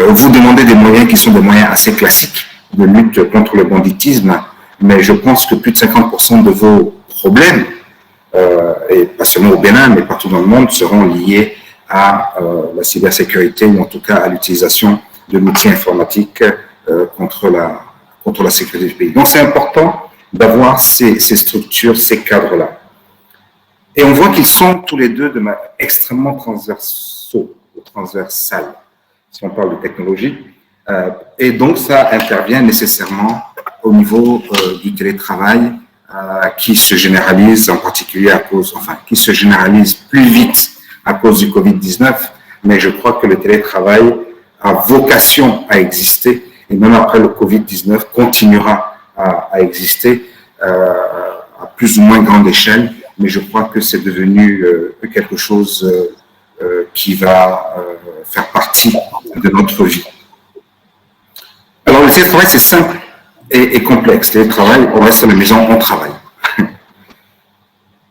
vous demandez des moyens qui sont des moyens assez classiques de lutte contre le banditisme, mais je pense que plus de 50% de vos problèmes, et pas seulement au Bénin, mais partout dans le monde, seront liés à la cybersécurité ou en tout cas à l'utilisation de l'outil informatique contre la sécurité du pays. Donc c'est important d'avoir ces structures, ces cadres-là. Et on voit qu'ils sont tous les deux de manière extrêmement transversaux, ou transversales, si on parle de technologie. Et donc ça intervient nécessairement au niveau du télétravail qui se généralise en particulier qui se généralise plus vite à cause du Covid-19, mais je crois que le télétravail a vocation à exister et même après le Covid-19 continuera à exister à plus ou moins grande échelle, mais je crois que c'est devenu quelque chose qui va faire partie de notre vie. Alors le télétravail, c'est simple et complexe. Le télétravail, on reste à la maison, on travaille.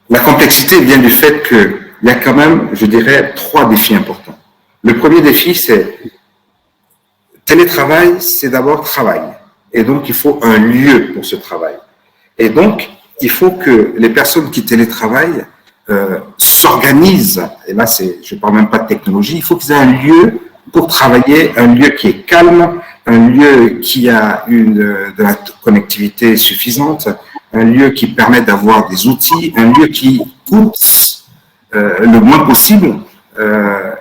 La complexité vient du fait qu'il y a quand même, je dirais, 3 défis importants. Le premier défi, c'est télétravail, c'est d'abord travail. Et donc, il faut un lieu pour ce travail. Et donc, il faut que les personnes qui télétravaillent s'organisent. Et là, je ne parle même pas de technologie. Il faut qu'ils aient un lieu pour travailler, un lieu qui est calme, un lieu qui a de la connectivité suffisante, un lieu qui permet d'avoir des outils, un lieu qui coûte le moins possible,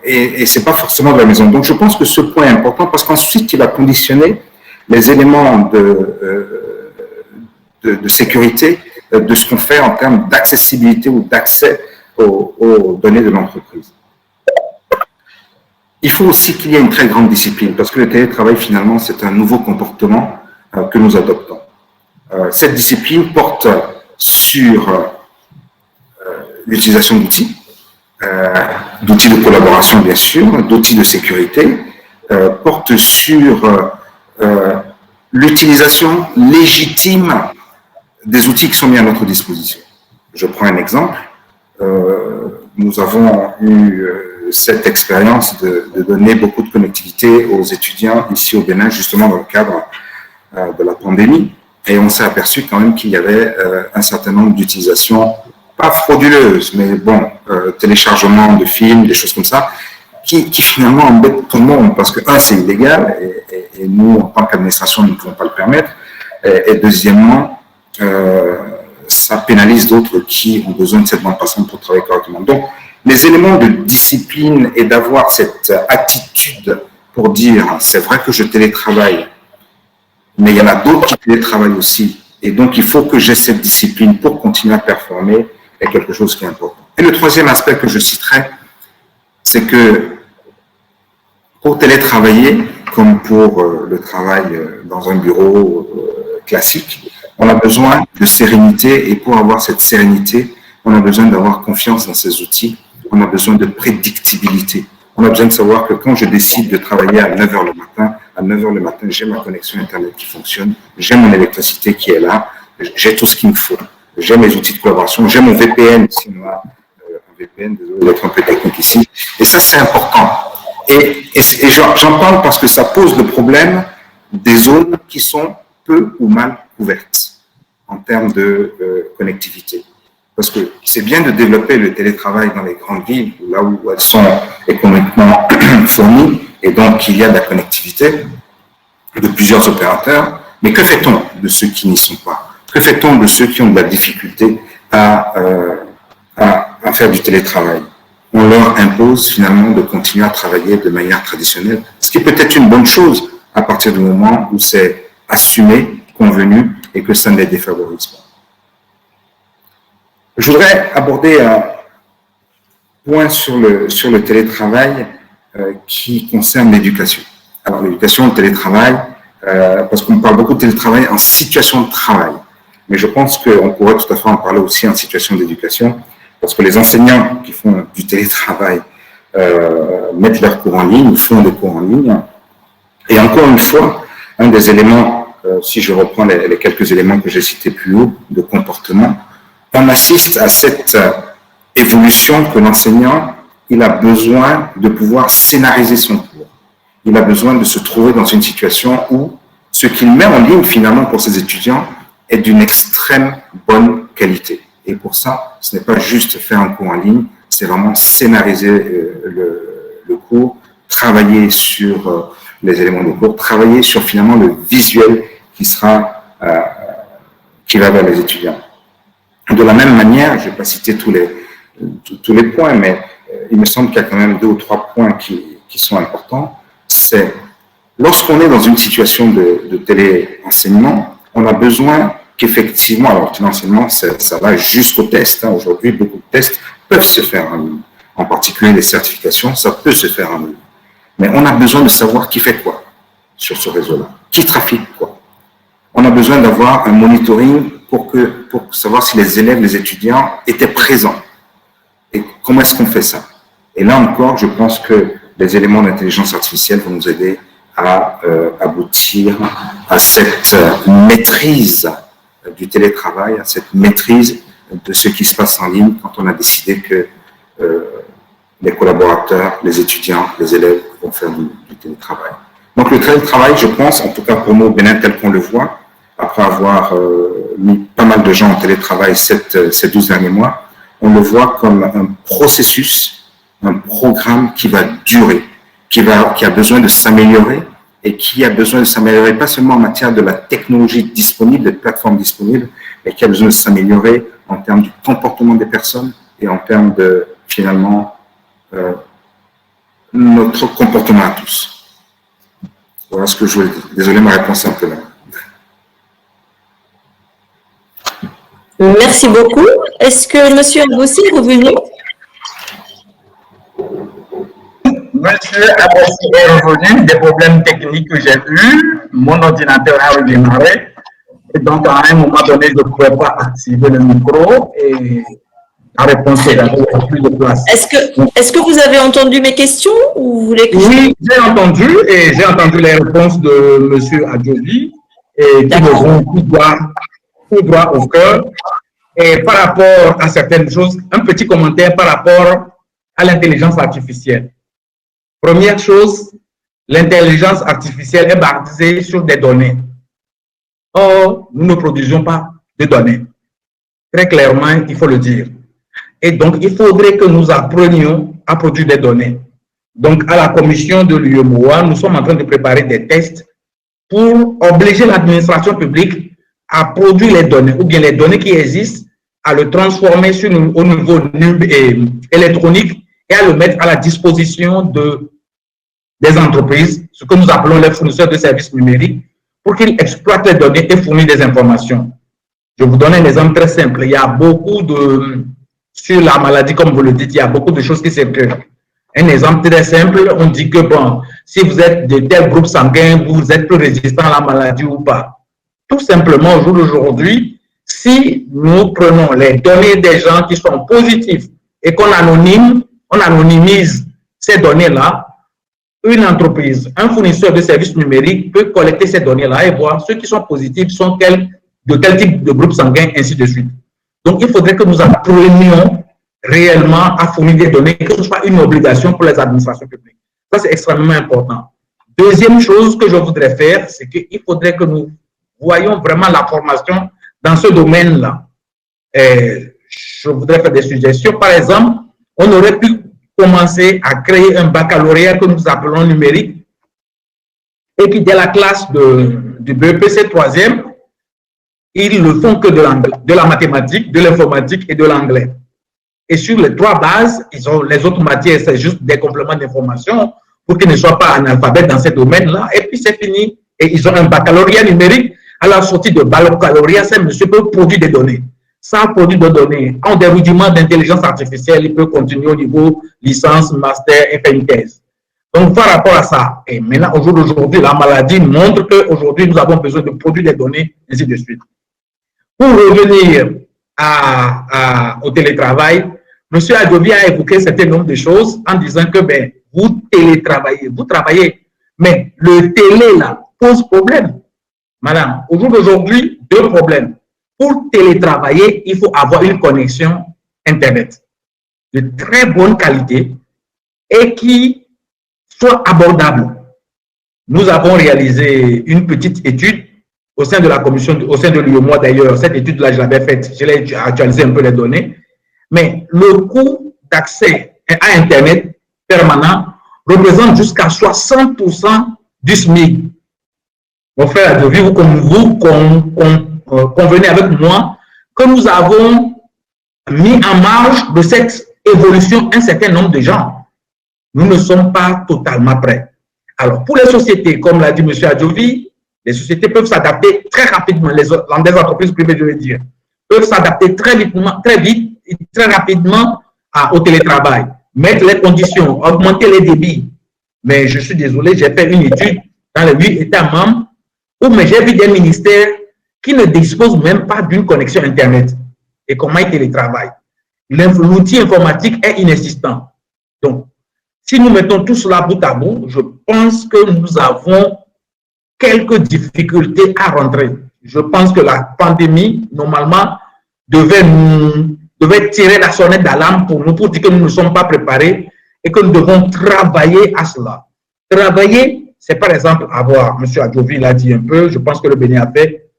et ce n'est pas forcément de la maison. Donc je pense que ce point est important parce qu'ensuite il va conditionner les éléments de sécurité de ce qu'on fait en termes d'accessibilité ou d'accès aux données de l'entreprise. Il faut aussi qu'il y ait une très grande discipline parce que le télétravail finalement c'est un nouveau comportement que nous adoptons. Cette discipline porte sur l'utilisation d'outils, d'outils de collaboration bien sûr, d'outils de sécurité, porte sur l'utilisation légitime des outils qui sont mis à notre disposition. Je prends un exemple. Nous avons eu cette expérience de donner beaucoup de connectivité aux étudiants ici au Bénin, justement dans le cadre de la pandémie. Et on s'est aperçu quand même qu'il y avait un certain nombre d'utilisations, pas frauduleuses, mais bon, téléchargement de films, des choses comme ça, qui finalement embêtent tout le monde, parce que, un, c'est illégal, et nous, en tant qu'administration, nous ne pouvons pas le permettre, et deuxièmement, ça pénalise d'autres qui ont besoin de cette bande passante pour travailler correctement. Donc, les éléments de discipline et d'avoir cette attitude pour dire, c'est vrai que je télétravaille, mais il y en a d'autres qui télétravaillent aussi. Et donc, il faut que j'ai cette discipline pour continuer à performer, est quelque chose qui est important. Et le troisième aspect que je citerai, c'est que pour télétravailler, comme pour le travail dans un bureau classique, on a besoin de sérénité, et pour avoir cette sérénité, on a besoin d'avoir confiance dans ces outils, on a besoin de prédictibilité. On a besoin de savoir que quand je décide de travailler à 9 h le matin, à 9 h le matin, j'ai ma connexion Internet qui fonctionne, j'ai mon électricité qui est là, j'ai tout ce qu'il me faut. J'ai mes outils de collaboration, j'ai mon VPN, si on a un VPN, désolé d'être un peu technique ici. Et ça, c'est important. Et j'en parle parce que ça pose le problème des zones qui sont peu ou mal couvertes en termes de connectivité. Parce que c'est bien de développer le télétravail dans les grandes villes, là où elles sont économiquement fournies, et donc il y a de la connectivité de plusieurs opérateurs. Mais que fait-on de ceux qui n'y sont pas? Que fait-on de ceux qui ont de la difficulté à faire du télétravail? On leur impose finalement de continuer à travailler de manière traditionnelle, ce qui est peut-être une bonne chose à partir du moment où c'est assumé, convenu, et que ça ne les défavorise pas. Je voudrais aborder un point sur le télétravail qui concerne l'éducation. Alors l'éducation, le télétravail, parce qu'on parle beaucoup de télétravail en situation de travail, mais je pense qu'on pourrait tout à fait en parler aussi en situation d'éducation, parce que les enseignants qui font du télétravail mettent leurs cours en ligne, font des cours en ligne, et encore une fois, un des éléments, si je reprends les quelques éléments que j'ai cités plus haut, de comportement, on assiste à cette évolution que l'enseignant, il a besoin de pouvoir scénariser son cours. Il a besoin de se trouver dans une situation où ce qu'il met en ligne finalement pour ses étudiants est d'une extrême bonne qualité. Et pour ça, ce n'est pas juste faire un cours en ligne, c'est vraiment scénariser le cours, travailler sur les éléments de cours, travailler sur finalement le visuel qui va vers les étudiants. De la même manière, je ne vais pas citer tous les points, mais il me semble qu'il y a quand même 2 ou 3 points qui sont importants. C'est lorsqu'on est dans une situation de téléenseignement, on a besoin qu'effectivement, alors téléenseignement, ça va jusqu'au test. Aujourd'hui, beaucoup de tests peuvent se faire en ligne. En particulier les certifications, ça peut se faire en ligne. Mais on a besoin de savoir qui fait quoi sur ce réseau-là, qui trafique quoi. On a besoin d'avoir un monitoring pour savoir si les élèves, les étudiants étaient présents. Et comment est-ce qu'on fait ça? Et là encore, je pense que les éléments d'intelligence artificielle vont nous aider à aboutir à cette maîtrise du télétravail, à cette maîtrise de ce qui se passe en ligne quand on a décidé que les collaborateurs, les étudiants, les élèves vont faire du télétravail. Donc le télétravail, je pense, en tout cas pour nous au Bénin tel qu'on le voit, après avoir mis pas mal de gens en télétravail ces 12 derniers mois, on le voit comme un processus, un programme qui va durer, qui a besoin de s'améliorer et qui a besoin de s'améliorer pas seulement en matière de la technologie disponible, des plateformes disponibles, mais qui a besoin de s'améliorer en termes du comportement des personnes et en termes de, finalement, notre comportement à tous. Voilà ce que je voulais dire. Désolé, ma réponse est un peu longue. Merci beaucoup. Est-ce que M. Abossi est revenu? Monsieur Abossi est revenu, des problèmes techniques que j'ai eus, mon ordinateur a redémarré, et donc à un moment donné, je ne pouvais pas activer le micro et la réponse est d'avoir plus de place. Est-ce que vous avez entendu mes questions ou vous voulez que Oui, j'ai entendu et j'ai entendu les réponses de M. Adjoli et qui me vont tout droit au cœur. Et par rapport à certaines choses, un petit commentaire par rapport à l'intelligence artificielle. Première chose, l'intelligence artificielle est basée sur des données. Or, nous ne produisons pas de données. Très clairement, il faut le dire. Et donc, il faudrait que nous apprenions à produire des données. Donc, à la commission de l'UEMOA, nous sommes en train de préparer des tests pour obliger l'administration publique à produire les données, ou bien les données qui existent, à le transformer au niveau électronique et à le mettre à la disposition des entreprises, ce que nous appelons les fournisseurs de services numériques, pour qu'ils exploitent les données et fournissent des informations. Je vous donne un exemple très simple. Il y a beaucoup sur la maladie, comme vous le dites, il y a beaucoup de choses qui circulent. Un exemple très simple, on dit que bon, si vous êtes de tel groupe sanguin, vous êtes plus résistant à la maladie ou pas. Tout simplement, au jour d'aujourd'hui, si nous prenons les données des gens qui sont positifs et qu'on anonymise ces données-là, une entreprise, un fournisseur de services numériques peut collecter ces données-là et voir ceux qui sont positifs sont de quel type de groupe sanguin, ainsi de suite. Donc, il faudrait que nous apprenions réellement à fournir des données, que ce soit une obligation pour les administrations publiques. Ça, c'est extrêmement important. Deuxième chose que je voudrais faire, c'est qu'il faudrait que nous voyons vraiment la formation dans ce domaine-là. Je voudrais faire des suggestions. Par exemple, on aurait pu commencer à créer un baccalauréat que nous appelons numérique et qui, dès la classe du BEPC 3e, ils ne font que de la mathématique, de l'informatique et de l'anglais. Et sur les trois bases, ils ont les autres matières, c'est juste des compléments d'information pour qu'ils ne soient pas analphabètes dans ces domaines-là. Et puis, c'est fini. Et ils ont un baccalauréat numérique. À la sortie de baccalauréat, ce monsieur peut produire des données. Sans produire de données, en des rudiments d'intelligence artificielle, il peut continuer au niveau licence, master et faire une thèse. Donc, par rapport à ça, et maintenant, au jour d'aujourd'hui, la maladie montre qu'aujourd'hui, nous avons besoin de produire des données, ainsi de suite. Pour revenir au télétravail, M. Adjovi a évoqué un certain nombre de choses en disant que ben, vous travaillez, mais le télé là pose problème. Madame, au jour d'aujourd'hui, deux problèmes. Pour télétravailler, il faut avoir une connexion Internet de très bonne qualité et qui soit abordable. Nous avons réalisé une petite étude au sein de la commission, au sein de l'UEMOA d'ailleurs. Cette étude-là, je l'avais faite, je l'ai actualisé un peu les données. Mais le coût d'accès à Internet permanent représente jusqu'à 60% du SMIC. Mon frère Adjovi, vous convenez avec moi que nous avons mis en marge de cette évolution un certain nombre de gens. Nous ne sommes pas totalement prêts. Alors, pour les sociétés, comme l'a dit M. Adjovi, les sociétés peuvent s'adapter très rapidement, les entreprises privées, je veux dire, peuvent s'adapter très vite et très rapidement au télétravail, mettre les conditions, augmenter les débits. Mais je suis désolé, j'ai fait une étude dans les 8 États membres où j'ai vu des ministères qui ne disposent même pas d'une connexion Internet. Et comment ils télétravaillent? L'outil informatique est inexistant. Donc, si nous mettons tout cela bout à bout, je pense que nous avons quelques difficultés à rentrer. Je pense que la pandémie, normalement, devait tirer la sonnette d'alarme pour nous, pour dire que nous ne sommes pas préparés et que nous devons travailler à cela. Travailler, c'est par exemple avoir, M. Adjovi l'a dit un peu, je pense que le Bénin a fait,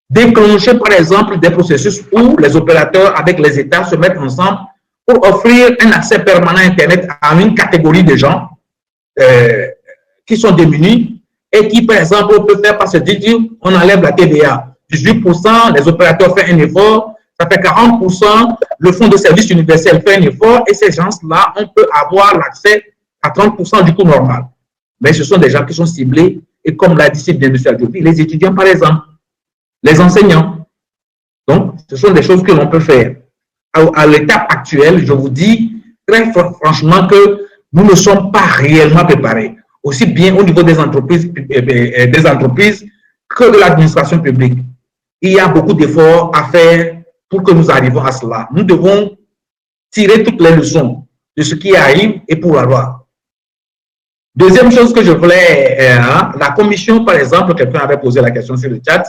déclencher par exemple des processus où les opérateurs avec les États se mettent ensemble pour offrir un accès permanent à Internet à une catégorie de gens qui sont démunis et qui, par exemple, peuvent faire par se dire on enlève la TVA. 18%, les opérateurs font un effort, ça fait 40%, le fonds de service universel fait un effort et ces gens-là, on peut avoir l'accès à 30% du coût normal. Mais ce sont des gens qui sont ciblés et comme l'a dit bien M. Adjovi, les étudiants par exemple, les enseignants. Donc, ce sont des choses que l'on peut faire. À l'étape actuelle, je vous dis très franchement que nous ne sommes pas réellement préparés, aussi bien au niveau des entreprises que de l'administration publique. Il y a beaucoup d'efforts à faire pour que nous arrivions à cela. Nous devons tirer toutes les leçons de ce qui arrive et pour avoir. Deuxième chose que je voulais, la commission, par exemple, quelqu'un avait posé la question sur le chat,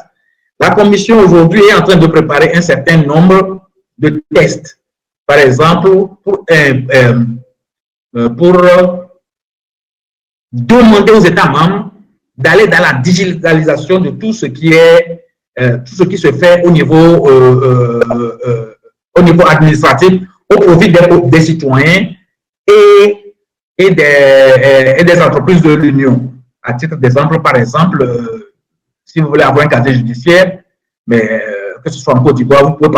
la commission aujourd'hui est en train de préparer un certain nombre de tests. Par exemple, pour demander aux États membres d'aller dans la digitalisation de tout ce qui est tout ce qui se fait au niveau administratif au profit des citoyens et des entreprises de l'Union. À titre d'exemple, par exemple, si vous voulez avoir un casier judiciaire, mais que ce soit en Côte d'Ivoire, vous pouvez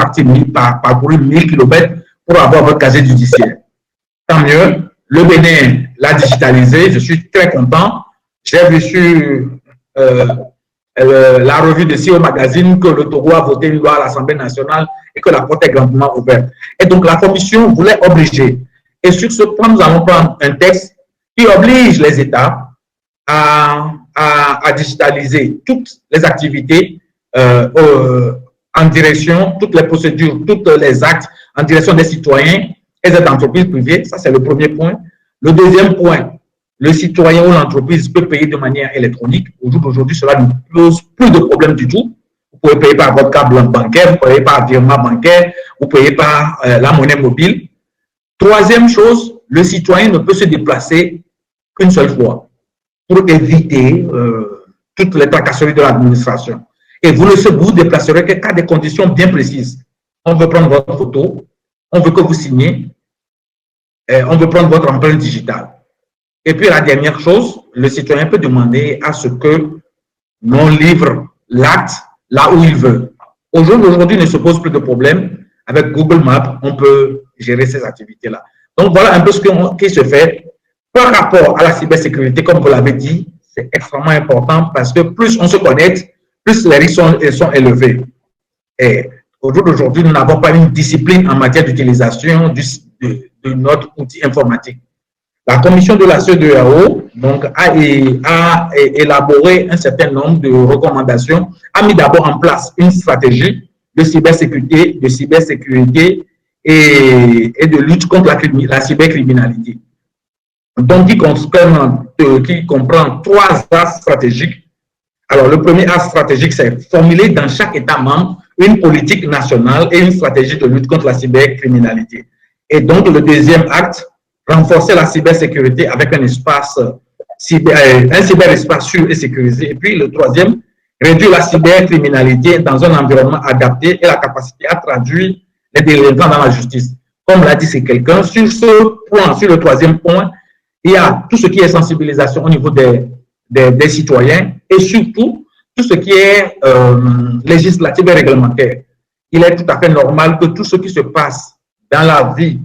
parcourir 1000 km pour avoir votre casier judiciaire. Tant mieux, le Bénin l'a digitalisé, je suis très content. J'ai vu sur la revue de CEO Magazine que le Togo a voté une loi à l'Assemblée nationale et que la porte est grandement ouverte. Et donc la Commission voulait obliger. Et sur ce point, nous allons prendre un texte qui oblige les États à digitaliser toutes les activités en direction, toutes les procédures, tous les actes en direction des citoyens et des entreprises privées. Ça, c'est le premier point. Le deuxième point, le citoyen ou l'entreprise peut payer de manière électronique. Au jour d'aujourd'hui, cela ne pose plus de problème du tout. Vous pouvez payer par votre carte bancaire, vous pouvez payer par virement bancaire, vous pouvez par la monnaie mobile. Troisième chose, le citoyen ne peut se déplacer qu'une seule fois pour éviter toutes les tracasseries de l'administration. Et vous ne vous déplacerez qu'à des conditions bien précises. On veut prendre votre photo, on veut que vous signez, on veut prendre votre empreinte digitale. Et puis la dernière chose, le citoyen peut demander à ce que l'on livre l'acte là où il veut. Aujourd'hui, il ne se pose plus de problème. Avec Google Maps, on peut gérer ces activités-là. Donc voilà un peu ce qui se fait. Par rapport à la cybersécurité, comme vous l'avez dit, c'est extrêmement important parce que plus on se connecte, plus les risques sont élevés. Et au jour d'aujourd'hui, nous n'avons pas une discipline en matière d'utilisation de notre outil informatique. La commission de la CEDEAO donc, a élaboré un certain nombre de recommandations, a mis d'abord en place une stratégie de cybersécurité et de lutte contre la cybercriminalité. Donc, qui comprend 3 axes stratégiques. Alors, le premier axe stratégique, c'est formuler dans chaque État membre une politique nationale et une stratégie de lutte contre la cybercriminalité. Et donc, le deuxième acte, renforcer la cybersécurité avec un cyberespace sûr et sécurisé. Et puis, le troisième, réduire la cybercriminalité dans un environnement adapté et la capacité à traduire les délinquants dans la justice. Comme l'a dit c'est quelqu'un, sur ce point, sur le troisième point, il y a tout ce qui est sensibilisation au niveau des citoyens et surtout tout ce qui est législatif et réglementaire. Il est tout à fait normal que tout ce qui se passe dans la vie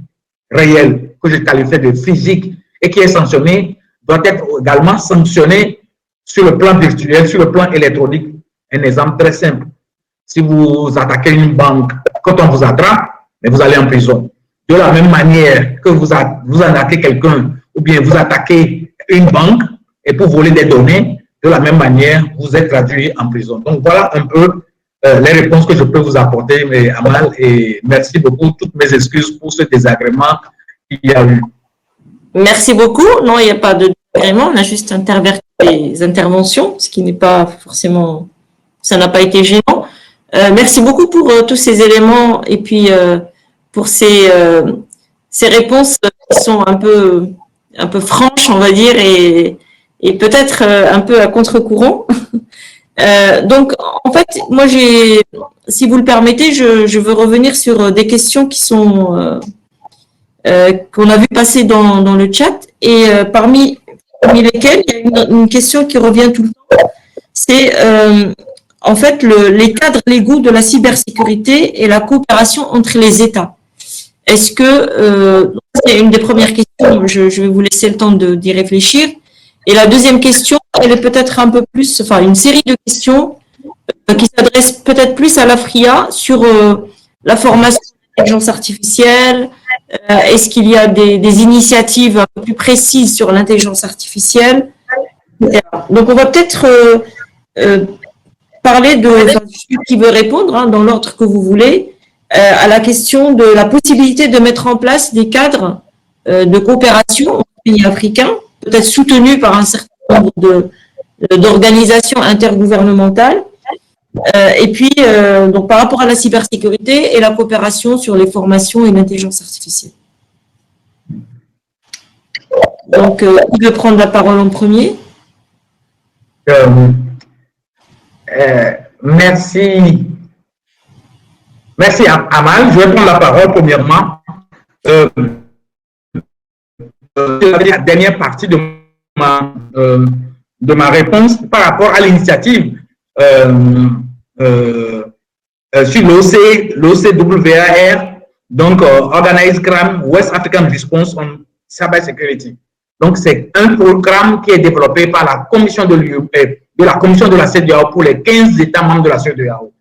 réelle, que je qualifie de physique et qui est sanctionné, doit être également sanctionné sur le plan virtuel, sur le plan électronique. Un exemple très simple. Si vous attaquez une banque, quand on vous attrape, vous allez en prison. De la même manière que vous attaquez quelqu'un ou bien vous attaquez une banque et pour voler des données, de la même manière, vous êtes traduit en prison. Donc, voilà un peu les réponses que je peux vous apporter, mais Amal, et merci beaucoup. Toutes mes excuses pour ce désagrément qu'il y a eu. Merci beaucoup. Non, il n'y a pas de désagrément. On a juste interverti les interventions, ce qui n'est pas forcément... Ça n'a pas été gênant. Merci beaucoup pour tous ces éléments et puis pour ces réponses qui sont un peu franches, on va dire, et peut-être un peu à contre-courant. Donc, en fait, moi, si vous le permettez, je veux revenir sur des questions qui sont qu'on a vu passer dans le chat et parmi lesquelles il y a une question qui revient tout le temps. C'est en fait les cadres légaux de la cybersécurité et la coopération entre les États. Est-ce que c'est une des premières questions, je vais vous laisser le temps d'y réfléchir. Et la deuxième question, elle est peut-être un peu plus, enfin une série de questions qui s'adressent peut-être plus à l'AFRIA sur la formation de l'intelligence artificielle. Est-ce qu'il y a des initiatives un peu plus précises sur l'intelligence artificielle, etc. Donc on va peut-être parler de celui qui veut répondre dans l'ordre que vous voulez à la question de la possibilité de mettre en place des cadres de coopération aux pays africains, peut-être soutenus par un certain nombre d'organisations intergouvernementales. Et puis, donc, par rapport à la cybersécurité et la coopération sur les formations et l'intelligence artificielle. Donc, qui veut prendre la parole en premier? Merci. Merci, Amal. Je vais prendre la parole premièrement. La dernière partie de ma réponse par rapport à l'initiative sur l'OCWAR, donc Organized Crime West African Response on Cyber Security. Donc, c'est un programme qui est développé par la commission de la commission de la CEDEAO pour les 15 États membres de la CEDEAO.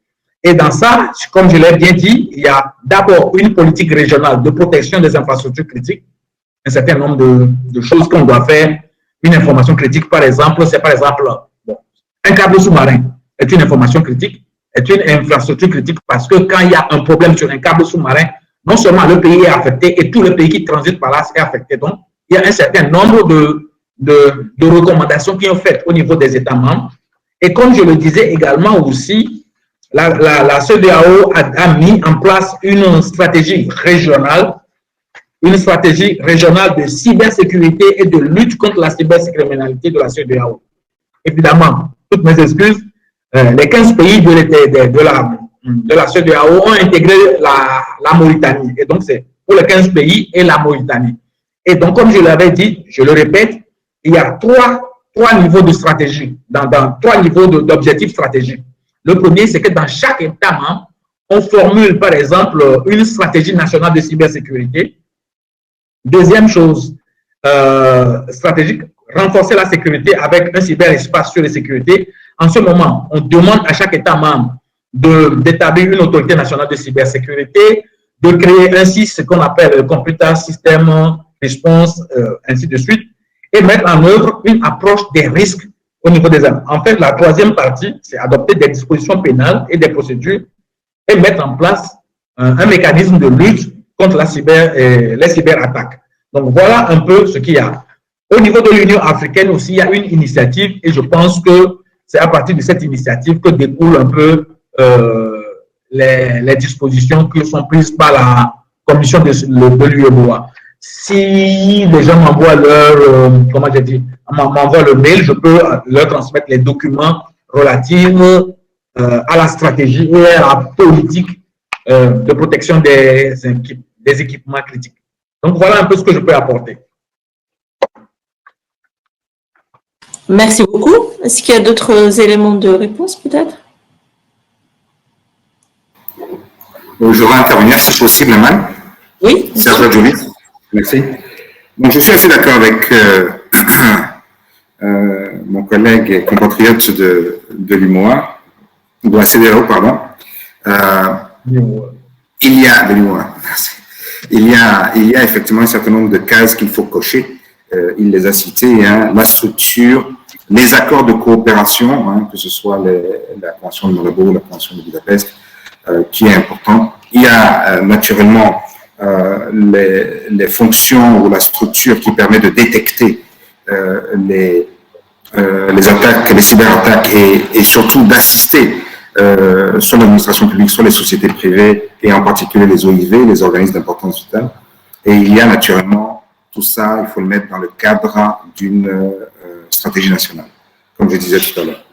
Et dans ça, comme je l'ai bien dit, il y a d'abord une politique régionale de protection des infrastructures critiques, un certain nombre de choses qu'on doit faire. Une information critique, par exemple, c'est par exemple, bon, un câble sous-marin est une information critique, est une infrastructure critique parce que quand il y a un problème sur un câble sous-marin, non seulement le pays est affecté et tout le pays qui transite par là est affecté. Donc, il y a un certain nombre de recommandations qui sont faites au niveau des États membres. Et comme je le disais également aussi, la CEDEAO a mis en place une stratégie régionale de cybersécurité et de lutte contre la cybercriminalité de la CEDEAO. Évidemment, toutes mes excuses, les 15 pays de la CEDEAO ont intégré la Mauritanie. Et donc, c'est pour les 15 pays et la Mauritanie. Et donc, comme je l'avais dit, je le répète, il y a trois niveaux de stratégie, dans 3 niveaux d'objectifs stratégiques. Le premier, c'est que dans chaque État membre, on formule, par exemple, une stratégie nationale de cybersécurité. Deuxième chose, stratégique, renforcer la sécurité avec un cyberespace sur la sécurité. En ce moment, on demande à chaque État membre d'établir une autorité nationale de cybersécurité, de créer ainsi ce qu'on appelle le Computer System Response, ainsi de suite, et mettre en œuvre une approche des risques au niveau des armes. En fait, la troisième partie, c'est adopter des dispositions pénales et des procédures et mettre en place un mécanisme de lutte contre les cyberattaques. Donc, voilà un peu ce qu'il y a. Au niveau de l'Union africaine aussi, il y a une initiative et je pense que c'est à partir de cette initiative que découlent un peu les dispositions qui sont prises par la commission de l'UEMOA. Si les gens m'envoient m'envoient le mail, je peux leur transmettre les documents relatifs à la stratégie et à la politique de protection des équipements critiques. Donc, voilà un peu ce que je peux apporter. Merci beaucoup. Est-ce qu'il y a d'autres éléments de réponse, peut-être? Je vais intervenir, si possible, Amal. Oui. Serge Joly. Merci. Donc, je suis assez d'accord avec mon collègue et compatriote de l'UMOA, de la CEDEAO, pardon. Il y a effectivement un certain nombre de cases qu'il faut cocher. Il les a citées, hein, la structure, les accords de coopération, hein, que ce soit la Convention de Malabo ou la Convention de Budapest, qui est important. Il y a naturellement les fonctions ou la structure qui permet de détecter les attaques, les cyberattaques et surtout d'assister sur l'administration publique, sur les sociétés privées et en particulier les OIV, les organismes d'importance vitale. Et il y a naturellement tout ça, il faut le mettre dans le cadre d'une stratégie nationale, comme je disais tout à l'heure.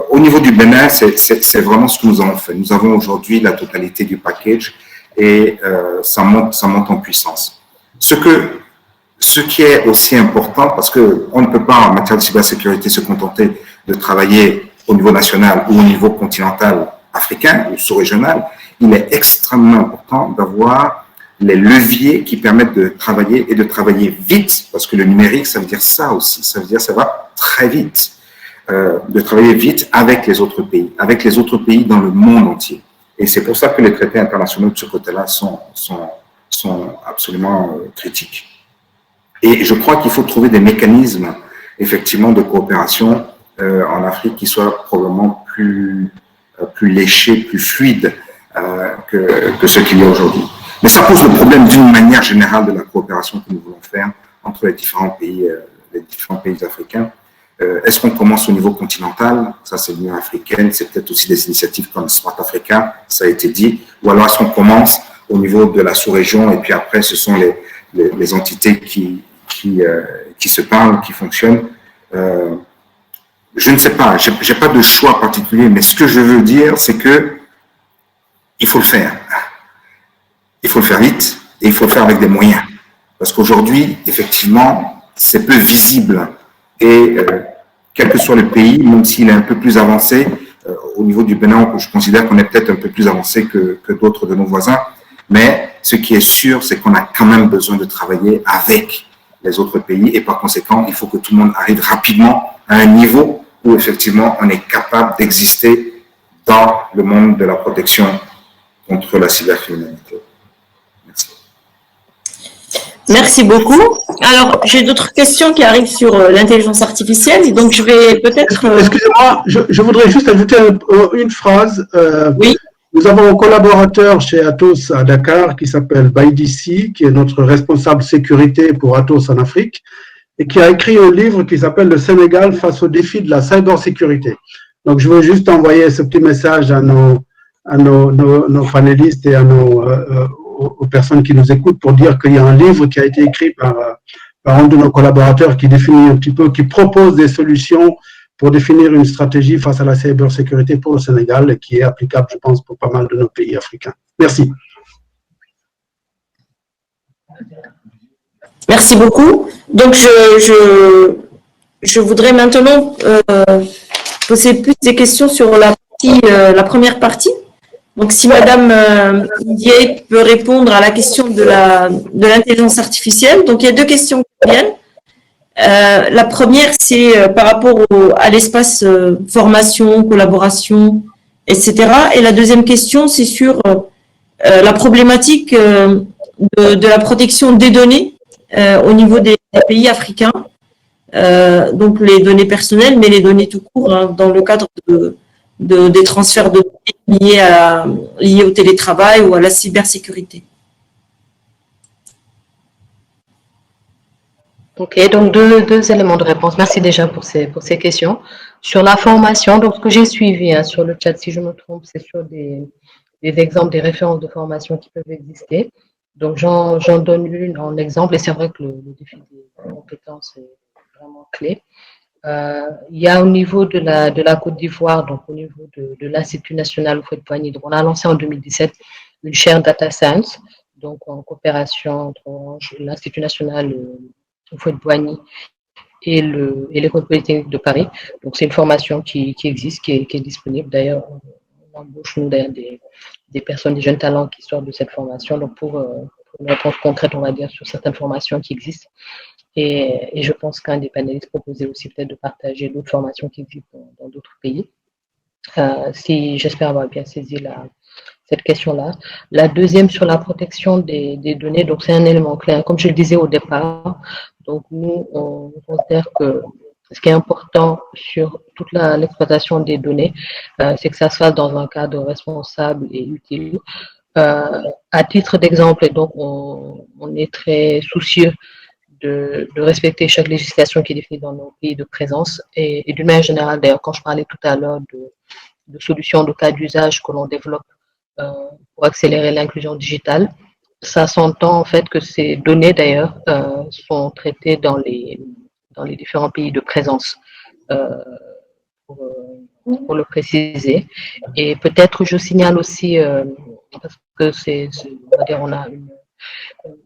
Au niveau du Bénin, c'est vraiment ce que nous avons fait. Nous avons aujourd'hui la totalité du package et ça monte en puissance. Ce qui est aussi important, parce qu'on ne peut pas en matière de cybersécurité se contenter de travailler au niveau national ou au niveau continental africain ou sous-régional, il est extrêmement important d'avoir les leviers qui permettent de travailler et de travailler vite, parce que le numérique, ça veut dire ça aussi, ça veut dire ça va très vite, de travailler vite avec les autres pays dans le monde entier. Et c'est pour ça que les traités internationaux de ce côté-là sont absolument critiques. Et je crois qu'il faut trouver des mécanismes, effectivement, de coopération en Afrique qui soient probablement plus léchés, plus fluides que ce qu'il y a aujourd'hui. Mais ça pose le problème d'une manière générale de la coopération que nous voulons faire entre les différents pays africains. Est-ce qu'on commence au niveau continental? Ça, c'est l'Union africaine. C'est peut-être aussi des initiatives comme Smart Africa, ça a été dit. Ou alors, est-ce qu'on commence au niveau de la sous-région et puis après, ce sont les entités qui se parlent, qui fonctionnent. je ne sais pas, j'ai pas de choix particulier, mais ce que je veux dire, c'est que il faut le faire. Il faut le faire vite et il faut le faire avec des moyens. Parce qu'aujourd'hui, effectivement, c'est peu visible. Et quel que soit le pays, même s'il est un peu plus avancé, au niveau du Bénin, je considère qu'on est peut-être un peu plus avancé que d'autres de nos voisins. Mais ce qui est sûr, c'est qu'on a quand même besoin de travailler avec les autres pays. Et par conséquent, il faut que tout le monde arrive rapidement à un niveau où effectivement on est capable d'exister dans le monde de la protection contre la cybercriminalité. Merci. Merci beaucoup. Alors, j'ai d'autres questions qui arrivent sur l'intelligence artificielle, donc je vais peut-être… Excusez-moi, je voudrais juste ajouter une phrase. Oui. Nous avons un collaborateur chez Atos à Dakar qui s'appelle Baïdissi, qui est notre responsable sécurité pour Atos en Afrique, et qui a écrit un livre qui s'appelle « Le Sénégal face au défi de la cybersécurité ». Donc, je veux juste envoyer ce petit message à nos panélistes et à aux personnes qui nous écoutent pour dire qu'il y a un livre qui a été écrit par un de nos collaborateurs qui définit un petit peu, qui propose des solutions pour définir une stratégie face à la cybersécurité pour le Sénégal et qui est applicable, je pense, pour pas mal de nos pays africains. Merci. Merci beaucoup. Donc, je voudrais maintenant poser plus des questions sur la première partie. Donc, si Madame Ndiaye peut répondre à la question de l'intelligence artificielle. Donc, il y a deux questions qui viennent. La première, c'est par rapport à l'espace formation, collaboration, etc. Et la deuxième question, c'est sur la problématique de la protection des données au niveau des pays africains. Donc, les données personnelles, mais les données tout court, hein, dans le cadre des transferts de données liés au télétravail ou à la cybersécurité. Ok, donc deux éléments de réponse. Merci déjà pour ces questions. Sur la formation, donc ce que j'ai suivi hein, sur le chat, si je me trompe, c'est sur des exemples, des références de formation qui peuvent exister. Donc j'en donne une en exemple, et c'est vrai que le défi des compétences est vraiment clé. Il y a au niveau de la Côte d'Ivoire, donc au niveau de l'Institut national Houphouët-Boigny, donc on a lancé en 2017 une chaire Data Science, donc en coopération entre l'Institut national Houphouët-Boigny et l'École polytechnique de Paris. Donc c'est une formation qui existe, qui est disponible. D'ailleurs, on embauche nous d'ailleurs des personnes, des jeunes talents qui sortent de cette formation. Donc pour une réponse concrète, on va dire, sur certaines formations qui existent. Et je pense qu'un des panélistes proposait aussi peut-être de partager d'autres formations qui existent dans d'autres pays. Si j'espère avoir bien saisi cette question-là. La deuxième sur la protection des données, donc c'est un élément clé. Comme je le disais au départ, donc nous, on considère que ce qui est important sur toute l'exploitation des données, c'est que ça se fasse dans un cadre responsable et utile. À titre d'exemple, donc on est très soucieux de respecter chaque législation qui est définie dans nos pays de présence et d'une manière générale, d'ailleurs, quand je parlais tout à l'heure de solutions de cas d'usage que l'on développe pour accélérer l'inclusion digitale, ça s'entend en fait que ces données d'ailleurs sont traitées dans les différents pays de présence pour le préciser. Et peut-être je signale aussi parce que on va dire on a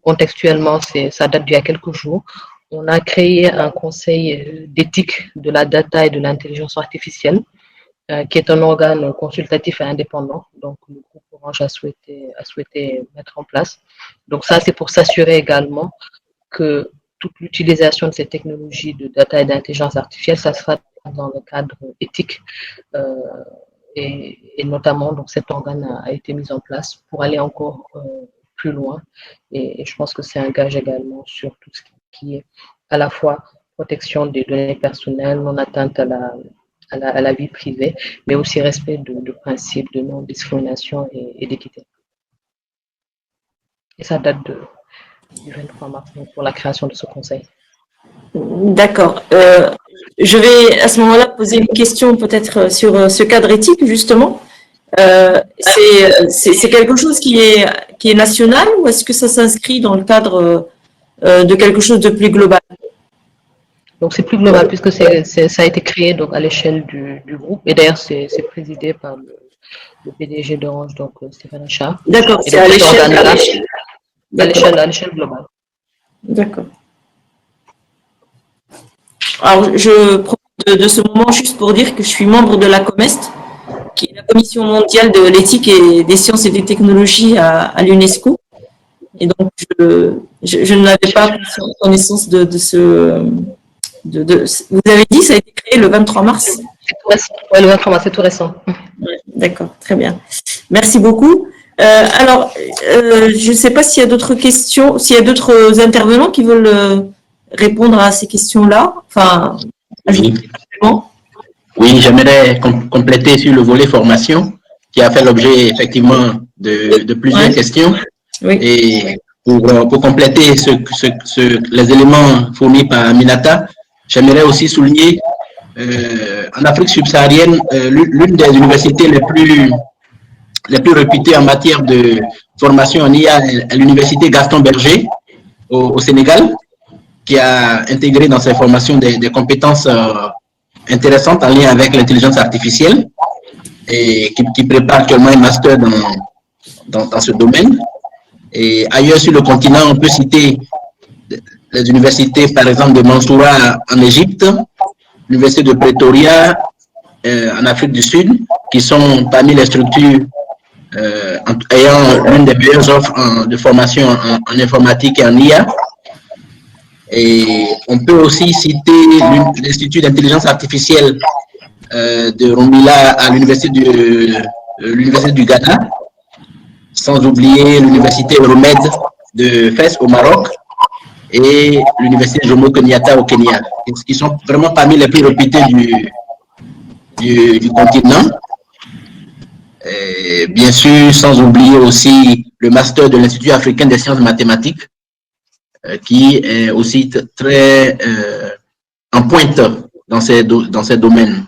contextuellement, ça date d'il y a quelques jours. On a créé un conseil d'éthique de la data et de l'intelligence artificielle, qui est un organe consultatif et indépendant. Donc, le groupe Orange a souhaité mettre en place. Donc, ça, c'est pour s'assurer également que toute l'utilisation de ces technologies de data et d'intelligence artificielle, ça se fait dans le cadre éthique. Et notamment, donc, cet organe a été mis en place pour aller encore plus loin. Et je pense que c'est un gage également sur tout ce qui est à la fois protection des données personnelles, non atteinte à la vie privée, mais aussi respect de principes de non-discrimination et d'équité. Et ça date du 23 mars pour la création de ce conseil. D'accord. Je vais à ce moment-là poser une question peut-être sur ce cadre éthique, justement. C'est quelque chose qui est national ou est-ce que ça s'inscrit dans le cadre de quelque chose de plus global? Donc, c'est plus global puisque ça a été créé donc, à l'échelle du groupe. Et d'ailleurs, c'est présidé par le PDG d'Orange, donc Stéphane Achard. D'accord, Et c'est donc, à cet l'échelle. organe-là, à l'échelle globale. D'accord. Alors, je profite de ce moment juste pour dire que je suis membre de la COMEST, qui est la Commission mondiale de l'éthique et des sciences et des technologies à l'UNESCO. Et donc, je n'avais pas connaissance de ce... vous avez dit, ça a été créé le 23 mars? Oui, le 23 mars, c'est tout récent. Ouais, d'accord, très bien. Merci beaucoup. Alors, je ne sais pas s'il y a d'autres questions, s'il y a d'autres intervenants qui veulent répondre à ces questions-là. Enfin, oui, j'aimerais compléter sur le volet formation, qui a fait l'objet effectivement de plusieurs questions. Oui. Et pour compléter les éléments fournis par Aminata, j'aimerais aussi souligner en Afrique subsaharienne, l'une des universités les plus réputées en matière de formation en IA est l'université Gaston Berger au Sénégal, qui a intégré dans ses formations des compétences intéressantes en lien avec l'intelligence artificielle et qui prépare actuellement un master dans ce domaine. Et ailleurs sur le continent, on peut citer les universités, par exemple, de Mansoura en Égypte, l'université de Pretoria en Afrique du Sud, qui sont parmi les structures ayant l'une des meilleures offres de formation en informatique et en IA. Et on peut aussi citer l'Institut d'intelligence artificielle de Rombila à l'université du Ghana, sans oublier l'université Euromed de Fès au Maroc et l'université Jomo Kenyatta au Kenya, qui sont vraiment parmi les plus réputés du continent. Et bien sûr, sans oublier aussi le master de l'Institut africain des sciences mathématiques, qui est aussi très en pointe dans ces domaines.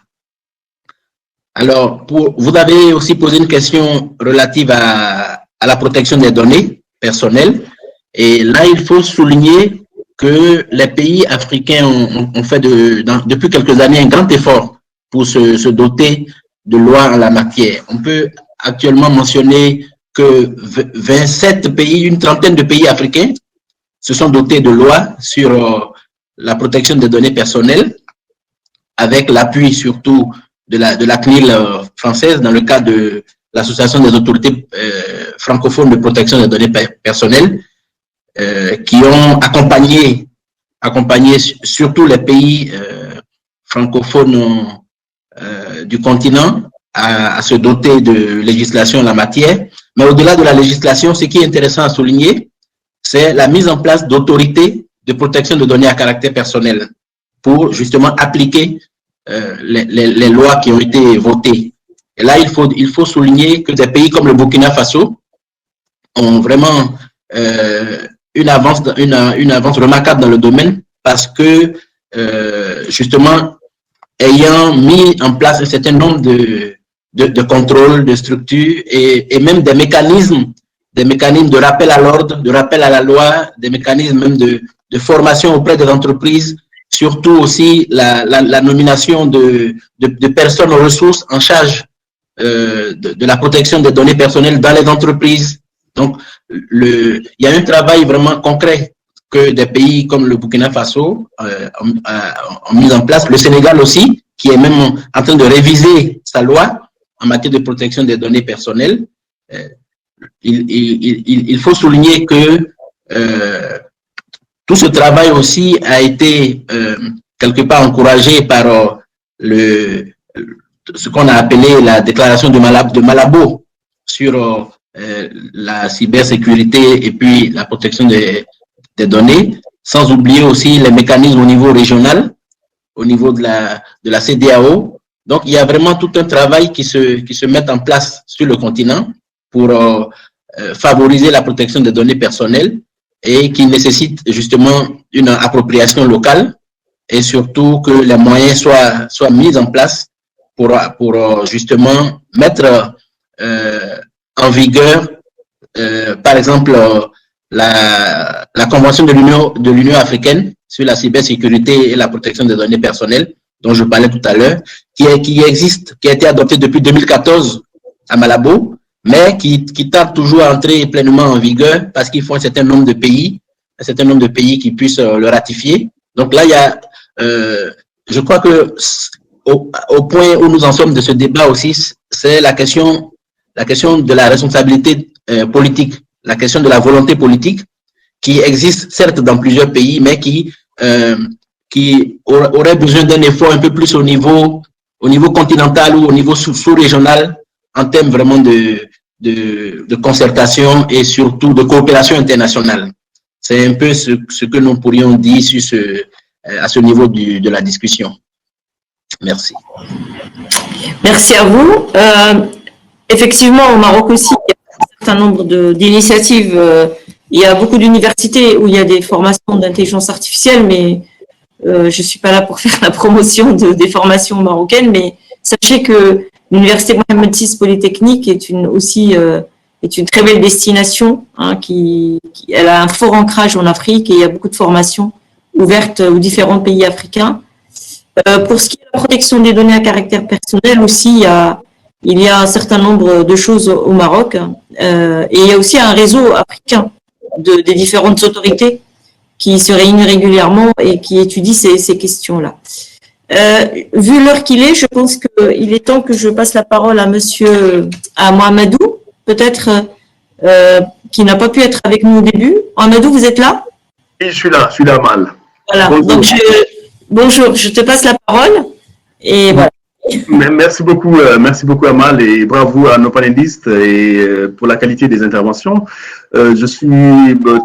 Alors, vous avez aussi posé une question relative à la protection des données personnelles. Et là, il faut souligner que les pays africains ont fait depuis quelques années un grand effort pour se doter de lois en la matière. On peut actuellement mentionner que 27 pays, une trentaine de pays africains se sont dotés de lois sur la protection des données personnelles, avec l'appui surtout de la CNIL française dans le cadre de l'Association des autorités francophones de protection des données personnelles, qui ont accompagné surtout les pays francophones du continent à se doter de législation en la matière. Mais au-delà de la législation, ce qui est intéressant à souligner, c'est la mise en place d'autorités de protection de données à caractère personnel pour justement appliquer les lois qui ont été votées. Et là, il faut souligner que des pays comme le Burkina Faso ont vraiment une avance remarquable dans le domaine parce que justement, ayant mis en place un certain nombre de contrôles, de structures et même des mécanismes de rappel à l'ordre, de rappel à la loi, des mécanismes même de formation auprès des entreprises, surtout aussi la nomination de personnes aux ressources en charge de la protection des données personnelles dans les entreprises. Donc, il y a un travail vraiment concret que des pays comme le Burkina Faso ont mis en place, le Sénégal aussi, qui est même en train de réviser sa loi en matière de protection des données personnelles. Il faut souligner que tout ce travail aussi a été quelque part encouragé par ce qu'on a appelé la déclaration de Malabo sur la cybersécurité et puis la protection des données, sans oublier aussi les mécanismes au niveau régional, au niveau de la CEDEAO. Donc, il y a vraiment tout un travail qui se met en place sur le continent pour favoriser la protection des données personnelles et qui nécessite justement une appropriation locale et surtout que les moyens soient mis en place pour justement mettre en vigueur, par exemple, la Convention de l'Union africaine sur la cybersécurité et la protection des données personnelles, dont je parlais tout à l'heure, qui a été adoptée depuis 2014 à Malabo, mais qui tarde toujours à entrer pleinement en vigueur parce qu'il faut un certain nombre de pays qui puissent le ratifier. Donc là, il y a, je crois que au point où nous en sommes de ce débat aussi, c'est la question de la responsabilité politique, la question de la volonté politique qui existe certes dans plusieurs pays, mais qui aurait besoin d'un effort un peu plus au niveau continental ou au niveau sous-régional en termes vraiment de concertation et surtout de coopération internationale. C'est un peu ce que nous pourrions dire à ce niveau de la discussion. Merci. Merci à vous. Effectivement, au Maroc aussi, il y a un certain nombre d'initiatives. Il y a beaucoup d'universités où il y a des formations d'intelligence artificielle, mais je ne suis pas là pour faire la promotion des formations marocaines, mais sachez que l'Université Mohamed VI Polytechnique est une très belle destination, hein, elle a un fort ancrage en Afrique et il y a beaucoup de formations ouvertes aux différents pays africains. Pour ce qui est de la protection des données à caractère personnel aussi, il y a un certain nombre de choses au Maroc et il y a aussi un réseau africain des différentes autorités qui se réunit régulièrement et qui étudie ces questions-là. Vu l'heure qu'il est, je pense qu'il est temps que je passe la parole à Mohamedou, peut-être qui n'a pas pu être avec nous au début. Mohamedou, vous êtes là? Oui, je suis là mal. Voilà, bonjour. Donc bonjour, je te passe la parole et voilà. Merci beaucoup Amal et bravo à nos panélistes et pour la qualité des interventions. Je suis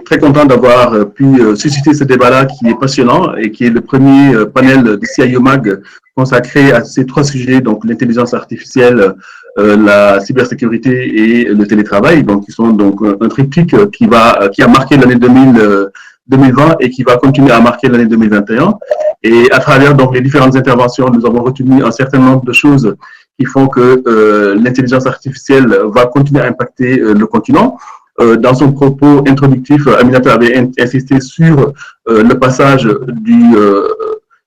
très content d'avoir pu susciter ce débat-là qui est passionnant et qui est le premier panel de CIO Mag consacré à ces trois sujets, donc l'intelligence artificielle, la cybersécurité et le télétravail, donc qui sont donc un triptyque qui a marqué l'année 2020 et qui va continuer à marquer l'année 2021. Et à travers donc les différentes interventions, nous avons retenu un certain nombre de choses qui font que l'intelligence artificielle va continuer à impacter le continent. Dans son propos introductif, Aminata avait insisté sur le passage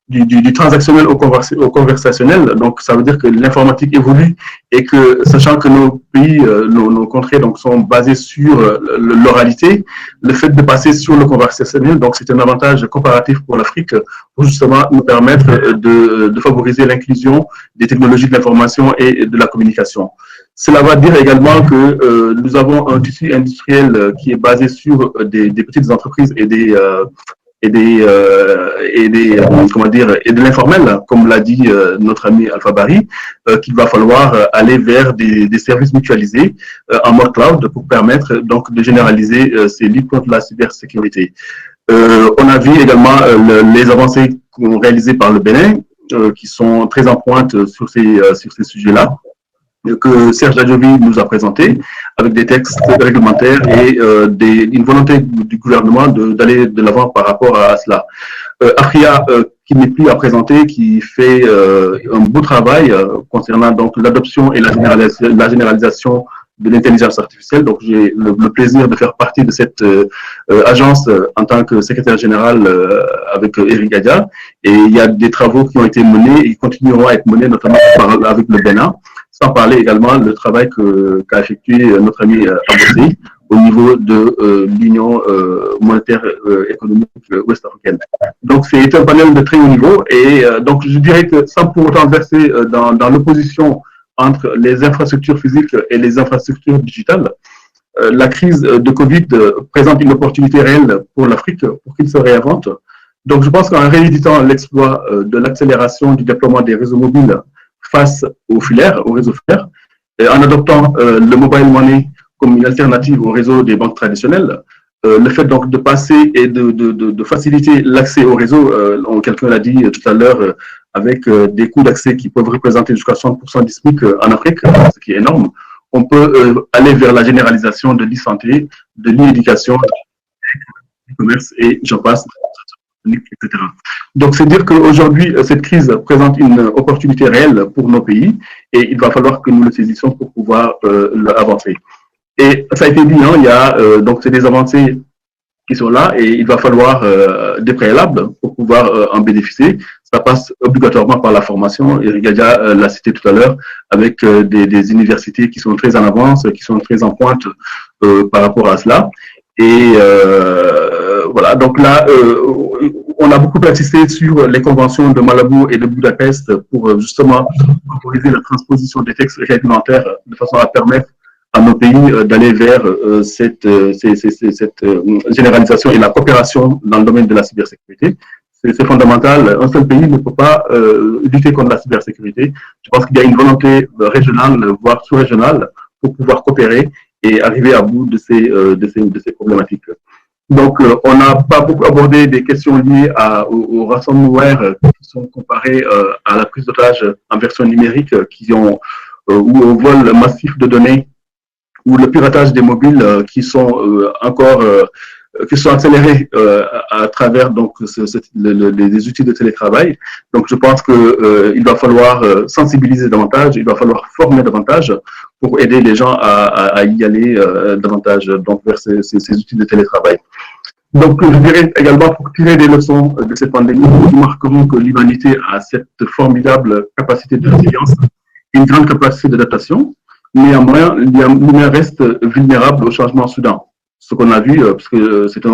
du transactionnel au conversationnel. Donc, ça veut dire que l'informatique évolue et que, sachant que nos pays, nos contrées donc, sont basées sur l'oralité, le fait de passer sur le conversationnel, donc c'est un avantage comparatif pour l'Afrique pour justement nous permettre de favoriser l'inclusion des technologies de l'information et de la communication. Cela va dire également que nous avons un tissu industriel qui est basé sur des petites entreprises et de l'informel, comme l'a dit notre ami Alpha Barry, qu'il va falloir aller vers des services mutualisés en mode cloud pour permettre donc de généraliser ces luttes contre la cybersécurité. On a vu également les avancées réalisées par le Bénin, qui sont très en pointe sur ces sujets-là, que Serge Adjovi nous a présenté avec des textes réglementaires et une volonté du gouvernement d'aller de l'avant par rapport à cela. Afria, qui n'est plus à présenter, qui fait un beau travail concernant donc l'adoption et la généralisation de l'intelligence artificielle. Donc, j'ai le plaisir de faire partie de cette agence en tant que secrétaire général avec Eric Gadia. Et il y a des travaux qui ont été menés et qui continueront à être menés, notamment avec le Bénin, sans parler également du travail qu'a effectué notre ami Abossé au niveau de l'Union monétaire économique ouest-africaine. Donc, c'est un panel de très haut niveau et donc je dirais que sans pour autant verser dans l'opposition entre les infrastructures physiques et les infrastructures digitales, la crise de Covid présente une opportunité réelle pour l'Afrique pour qu'il se réinvente. Donc, je pense qu'en rééditant l'exploit de l'accélération du déploiement des réseaux mobiles face aux réseaux filaires, et en adoptant le mobile money comme une alternative au réseau des banques traditionnelles, le fait donc de passer et de faciliter l'accès au réseau, quelqu'un l'a dit tout à l'heure, avec des coûts d'accès qui peuvent représenter jusqu'à 60% du SMIC en Afrique, ce qui est énorme, on peut aller vers la généralisation de l'e-santé, de l'e-éducation, du commerce et j'en passe, etc. Donc, c'est dire qu'aujourd'hui, cette crise présente une opportunité réelle pour nos pays et il va falloir que nous le saisissions pour pouvoir avancer. Et ça a été dit, hein, il y a donc c'est des avancées qui sont là et il va falloir des préalables pour pouvoir en bénéficier. Ça passe obligatoirement par la formation. Eric Gadia l'a cité tout à l'heure, avec des universités qui sont très en avance, qui sont très en pointe par rapport à cela. Et voilà, donc là, on a beaucoup insisté sur les conventions de Malabo et de Budapest pour justement favoriser la transposition des textes réglementaires de façon à permettre à nos pays d'aller vers cette généralisation et la coopération dans le domaine de la cybersécurité. C'est fondamental. Un seul pays ne peut pas lutter contre la cybersécurité. Je pense qu'il y a une volonté régionale, voire sous-régionale, pour pouvoir coopérer et arriver à bout de ces problématiques. Donc, on n'a pas beaucoup abordé des questions liées aux ransomware qui sont comparées à la prise d'otage en version numérique, ou au vol massif de données, ou le piratage des mobiles qui sont qui sont accélérés à travers donc les outils de télétravail. Donc, je pense que il va falloir sensibiliser davantage, il va falloir former davantage pour aider les gens à y aller davantage donc vers ces outils de télétravail. Donc, je dirais également, pour tirer des leçons de cette pandémie, nous remarquerons que l'humanité a cette formidable capacité de résilience, une grande capacité d'adaptation. Néanmoins, l'humain reste vulnérable au changement soudain. Ce qu'on a vu, parce que c'est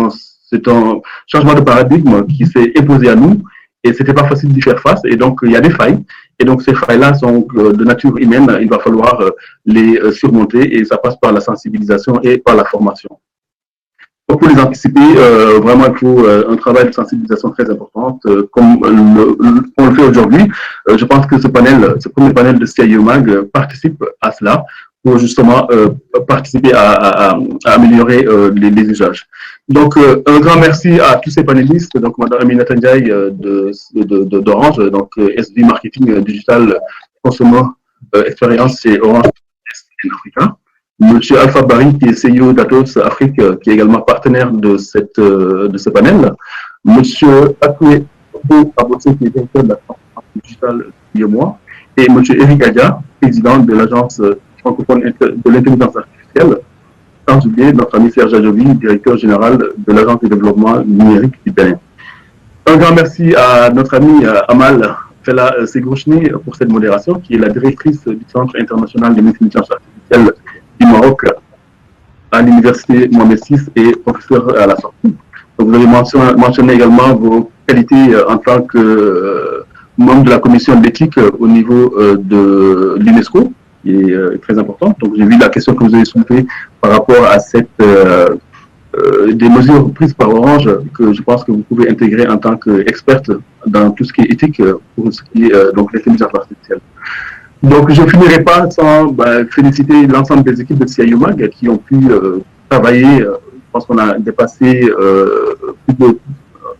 un changement de paradigme qui s'est imposé à nous et c'était pas facile d'y faire face. Et donc, il y a des failles. Et donc, ces failles-là sont de nature humaine. Il va falloir les surmonter et ça passe par la sensibilisation et par la formation. Donc, pour les anticiper, vraiment, il faut un travail de sensibilisation très important, comme on le fait aujourd'hui. Je pense que ce premier panel de CIO-MAG participe à cela pour justement participer à améliorer les usages. Donc, un grand merci à tous ces panélistes, donc Mme Aminata Ndiaye d'Orange, donc SV Marketing Digital Consumer Experience chez Orange Africa. Monsieur Alpha Barry, qui est CEO d'Atos Afrique, qui est également partenaire de ce panel. Monsieur Akwe Abotsé, qui est directeur de la transformation digitale depuis moi. Et monsieur Eric Gadia, président de l'agence francophone de l'intelligence artificielle. Sans oublier notre ami Serge Adjobi, directeur général de l'agence de développement numérique du Bénin. Un grand merci à notre ami Amal Fela Segrochni pour cette modération, qui est la directrice du Centre international de l'intelligence artificielle du Maroc à l'université Mohamed VI et professeur à la sortie. Donc, vous avez mentionné également vos qualités en tant que membre de la commission d'éthique au niveau de l'UNESCO, qui est très importante. Donc, j'ai vu la question que vous avez soulevée par rapport à des mesures prises par Orange que je pense que vous pouvez intégrer en tant qu'experte dans tout ce qui est éthique pour ce qui est donc l'intelligence artificielle. Donc, je ne finirai pas sans féliciter l'ensemble des équipes de CIUMAG qui ont pu travailler. Je pense qu'on a dépassé plus de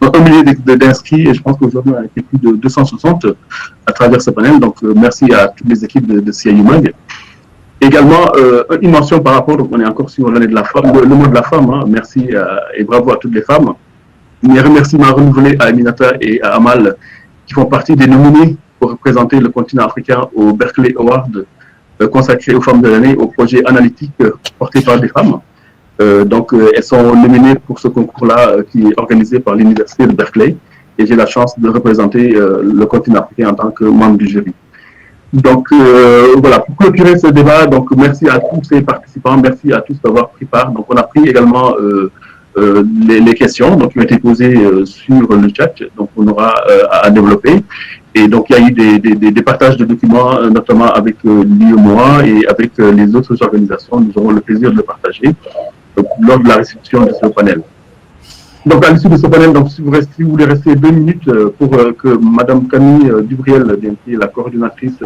1 millier d'inscrits et je pense qu'aujourd'hui, on a été plus de 260 à travers ce panel. Donc, merci à toutes les équipes de CIUMAG. Également, une mention par rapport, donc on est encore sur l'année de la femme, le mois de la femme. Hein, merci et bravo à toutes les femmes. Mes remerciements renouvelés à Aminata et à Amal qui font partie des nominés pour représenter le continent africain au Berkeley Award consacré aux femmes de l'année au projet analytique porté par des femmes. Donc, elles sont nominées pour ce concours-là qui est organisé par l'Université de Berkeley et j'ai la chance de représenter le continent africain en tant que membre du jury. Donc, voilà, pour clôturer ce débat, donc merci à tous ces participants, merci à tous d'avoir pris part. Donc, on a pris également les questions donc, qui ont été posées sur le chat, donc on aura à développer. Et donc, il y a eu des partages de documents, notamment avec l'IEMOA et avec les autres organisations. Nous aurons le plaisir de le partager lors de la réception de ce panel. Donc, à l'issue de ce panel, donc, si vous voulez rester 2 minutes pour que Mme Camille Dubriel, qui est la coordinatrice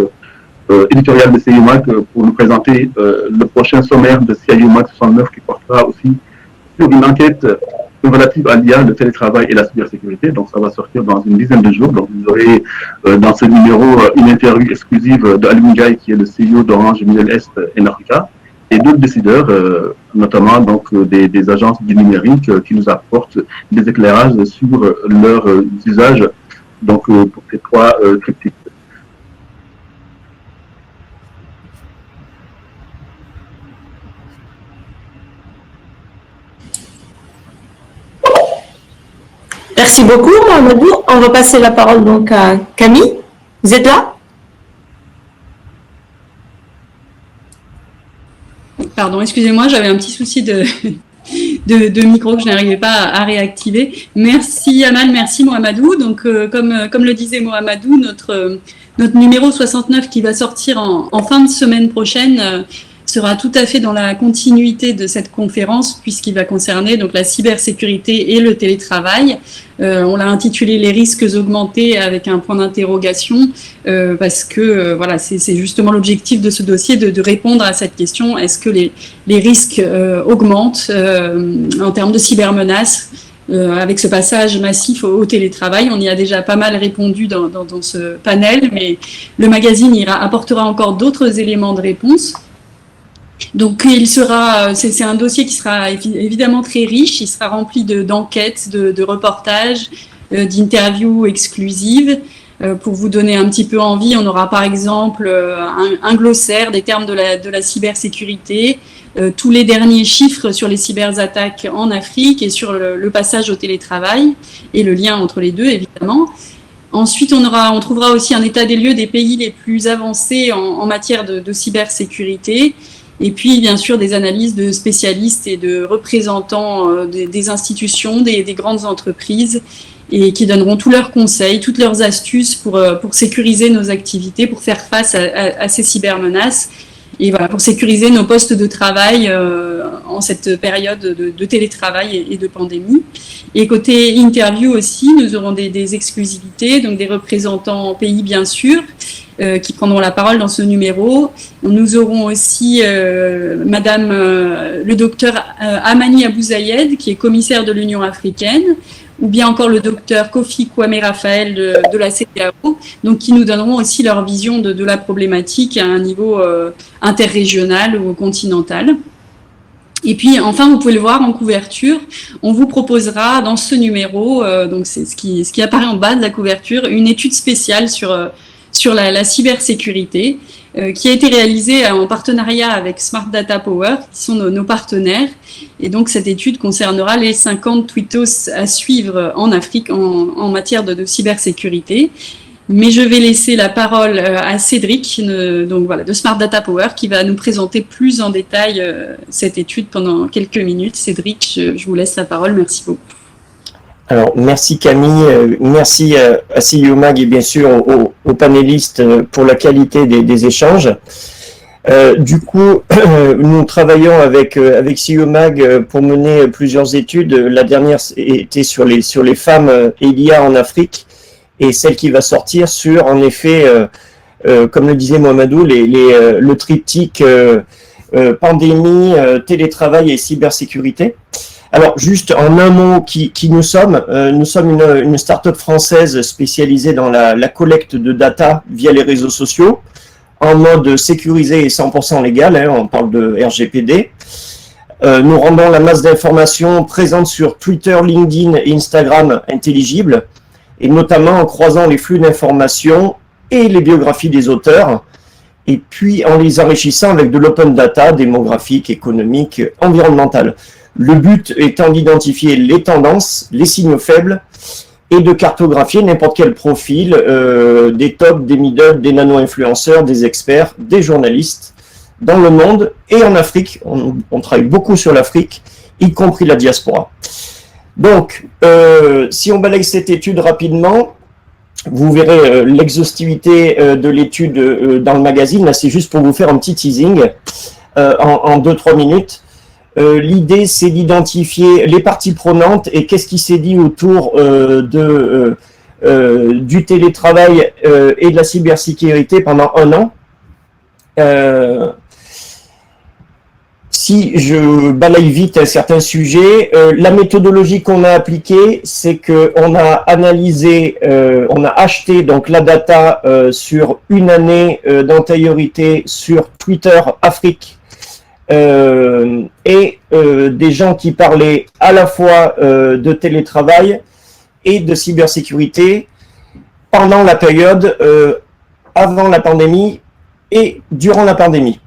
éditoriale de CIUMAC, pour nous présenter le prochain sommaire de CIUMAC 69 qui portera aussi sur une enquête relative à l'IA, le télétravail et la cybersécurité. Donc, ça va sortir dans une dizaine de jours. Donc, vous aurez dans ce numéro une interview exclusive de Alim Gaye, qui est le CEO d'Orange Middle East en Africa, et d'autres décideurs, notamment donc, des agences du numérique qui nous apportent des éclairages sur leurs usages donc, pour ces 3 triptyques. Merci beaucoup, Mamadou. On va passer la parole donc à Camille. Vous êtes là? Pardon, excusez-moi, j'avais un petit souci de micro que je n'arrivais pas à réactiver. Merci Amal, merci Mohamedou. Donc, comme le disait Mohamedou, notre numéro 69 qui va sortir en fin de semaine prochaine sera tout à fait dans la continuité de cette conférence puisqu'il va concerner donc la cybersécurité et le télétravail. On l'a intitulé les risques augmentés avec un point d'interrogation parce que voilà, c'est justement l'objectif de ce dossier de répondre à cette question. Est-ce que les risques augmentent en termes de cybermenaces avec ce passage massif au télétravail? On y a déjà pas mal répondu dans ce panel, mais le magazine apportera encore d'autres éléments de réponse. Donc, c'est un dossier qui sera évidemment très riche. Il sera rempli d'enquêtes, de reportages, d'interviews exclusives. Pour vous donner un petit peu envie, on aura par exemple un glossaire des termes de la cybersécurité, tous les derniers chiffres sur les cyberattaques en Afrique et sur le passage au télétravail et le lien entre les deux, évidemment. Ensuite, on trouvera aussi un état des lieux des pays les plus avancés en matière de cybersécurité. Et puis, bien sûr, des analyses de spécialistes et de représentants des institutions, des grandes entreprises, et qui donneront tous leurs conseils, toutes leurs astuces pour sécuriser nos activités, pour faire face à ces cybermenaces, et voilà, pour sécuriser nos postes de travail en cette période de télétravail et de pandémie. Et côté interview aussi, nous aurons des exclusivités, donc des représentants pays, bien sûr, qui prendront la parole dans ce numéro. Nous aurons aussi Madame le docteur Amani Abouzayed, qui est commissaire de l'Union africaine, ou bien encore le docteur Kofi Kwame Raphaël de la CEDEAO, donc qui nous donneront aussi leur vision de la problématique à un niveau interrégional ou continental. Et puis, enfin, vous pouvez le voir en couverture, on vous proposera dans ce numéro, donc c'est ce qui apparaît en bas de la couverture, une étude spéciale sur la cybersécurité, qui a été réalisée en partenariat avec Smart Data Power, qui sont nos partenaires. Et donc, cette étude concernera les 50 tweetos à suivre en Afrique en matière de cybersécurité. Mais je vais laisser la parole à Cédric, donc voilà, de Smart Data Power, qui va nous présenter plus en détail cette étude pendant quelques minutes. Cédric, je vous laisse la parole. Merci beaucoup. Alors, merci Camille, merci à CIOMAG et bien sûr aux panélistes pour la qualité des échanges. Du coup, nous travaillons avec CIOMAG pour mener plusieurs études. La dernière était sur les femmes et l'IA en Afrique, et celle qui va sortir sur, en effet, comme le disait Mohamedou, le triptyque pandémie, télétravail et cybersécurité. Alors, juste en un mot, qui nous sommes une start-up française spécialisée dans la collecte de data via les réseaux sociaux, en mode sécurisé et 100% légal, hein, on parle de RGPD. Nous rendons la masse d'informations présentes sur Twitter, LinkedIn et Instagram intelligibles, et notamment en croisant les flux d'informations et les biographies des auteurs, et puis en les enrichissant avec de l'open data démographique, économique, environnementale. Le but étant d'identifier les tendances, les signaux faibles et de cartographier n'importe quel profil, des tops, des middle, des nano-influenceurs, des experts, des journalistes dans le monde et en Afrique. On travaille beaucoup sur l'Afrique, y compris la diaspora. Donc, si on balaye cette étude rapidement, vous verrez l'exhaustivité de l'étude dans le magazine. Là, c'est juste pour vous faire un petit teasing en 2-3 minutes. L'idée, c'est d'identifier les parties prenantes et qu'est-ce qui s'est dit autour du télétravail et de la cybersécurité pendant un an. Si je balaye vite certains sujets, la méthodologie qu'on a appliquée, c'est qu'on a analysé, on a acheté donc la data sur une année d'antériorité sur Twitter Afrique, et des gens qui parlaient à la fois de télétravail et de cybersécurité pendant la période avant la pandémie et durant la pandémie.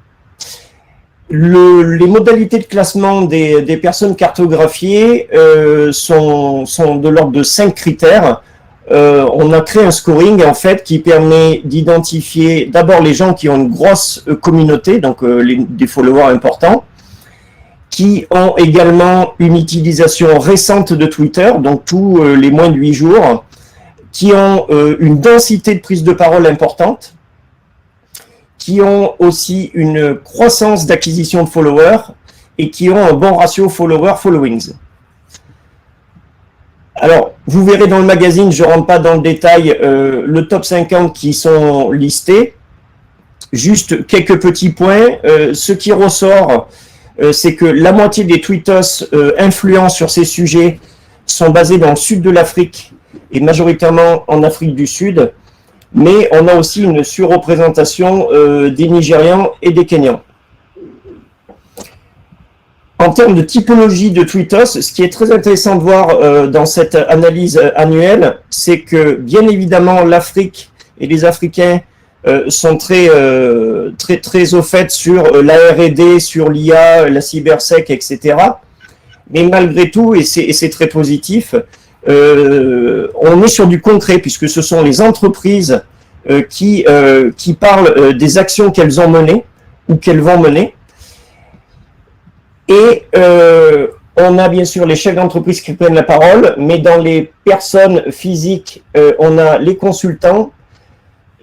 les modalités de classement des personnes cartographiées sont de l'ordre de 5 critères. On a créé un scoring en fait qui permet d'identifier d'abord les gens qui ont une grosse communauté, donc des followers importants, qui ont également une utilisation récente de Twitter, donc tous les moins de 8 jours, qui ont une densité de prise de parole importante, qui ont aussi une croissance d'acquisition de followers et qui ont un bon ratio follower-followings. Alors, vous verrez dans le magazine, je ne rentre pas dans le détail, le top 50 qui sont listés. Juste quelques petits points. Ce qui ressort, c'est que la moitié des tweetos influents sur ces sujets sont basés dans le sud de l'Afrique et majoritairement en Afrique du Sud. Mais on a aussi une surreprésentation des Nigérians et des Kenyans. En termes de typologie de tweetos, ce qui est très intéressant de voir dans cette analyse annuelle, c'est que bien évidemment l'Afrique et les Africains sont très au fait sur la R&D, sur l'IA, la cybersec, etc. Mais malgré tout, et c'est très positif, on est sur du concret puisque ce sont les entreprises qui parlent des actions qu'elles ont menées ou qu'elles vont mener. Et on a bien sûr les chefs d'entreprise qui prennent la parole, mais dans les personnes physiques, on a les consultants,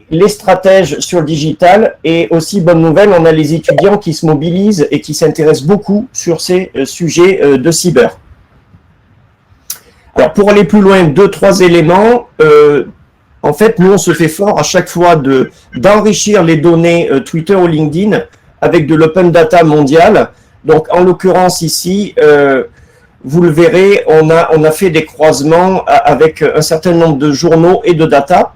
les stratèges sur le digital et aussi, bonne nouvelle, on a les étudiants qui se mobilisent et qui s'intéressent beaucoup sur ces sujets de cyber. Alors pour aller plus loin, 2-3 éléments. En fait, nous on se fait fort à chaque fois d'enrichir les données Twitter ou LinkedIn avec de l'open data mondial. Donc, en l'occurrence ici, vous le verrez, on a fait des croisements avec un certain nombre de journaux et de data.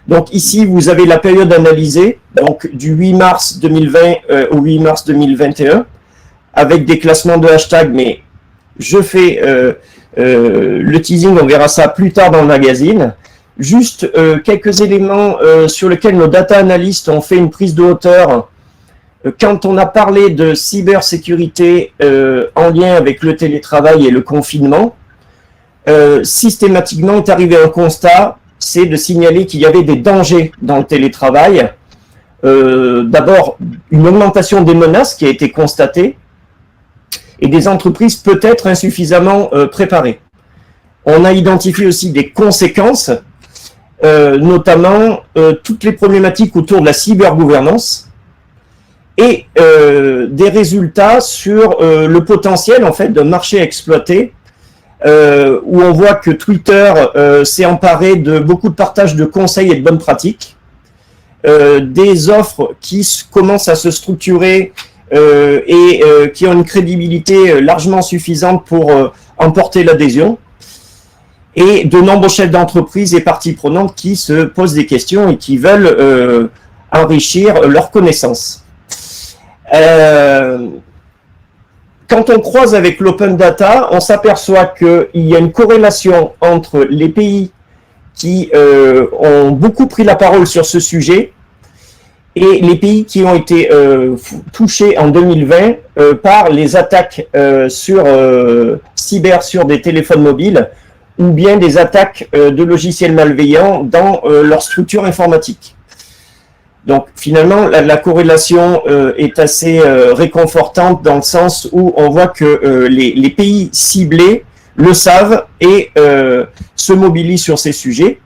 Donc ici, vous avez la période analysée, donc du 8 mars 2020 au 8 mars 2021, avec des classements de hashtags, mais je fais le teasing, on verra ça plus tard dans le magazine. Juste quelques éléments sur lesquels nos data analystes ont fait une prise de hauteur. Quand on a parlé de cybersécurité en lien avec le télétravail et le confinement, systématiquement est arrivé un constat, c'est de signaler qu'il y avait des dangers dans le télétravail. D'abord, une augmentation des menaces qui a été constatée et des entreprises peut-être insuffisamment préparées. On a identifié aussi des conséquences, notamment toutes les problématiques autour de la cybergouvernance, et des résultats sur le potentiel en fait de marché exploité, où on voit que Twitter s'est emparé de beaucoup de partage de conseils et de bonnes pratiques, des offres qui commencent à se structurer et qui ont une crédibilité largement suffisante pour emporter l'adhésion, et de nombreux chefs d'entreprise et parties prenantes qui se posent des questions et qui veulent enrichir leurs connaissances. Quand on croise avec l'open data, on s'aperçoit qu'il y a une corrélation entre les pays qui ont beaucoup pris la parole sur ce sujet et les pays qui ont été touchés en 2020 par les attaques cyber sur des téléphones mobiles ou bien des attaques de logiciels malveillants dans leur structure informatique. Donc finalement, la corrélation est assez réconfortante dans le sens où on voit que les pays ciblés le savent et se mobilisent sur ces sujets.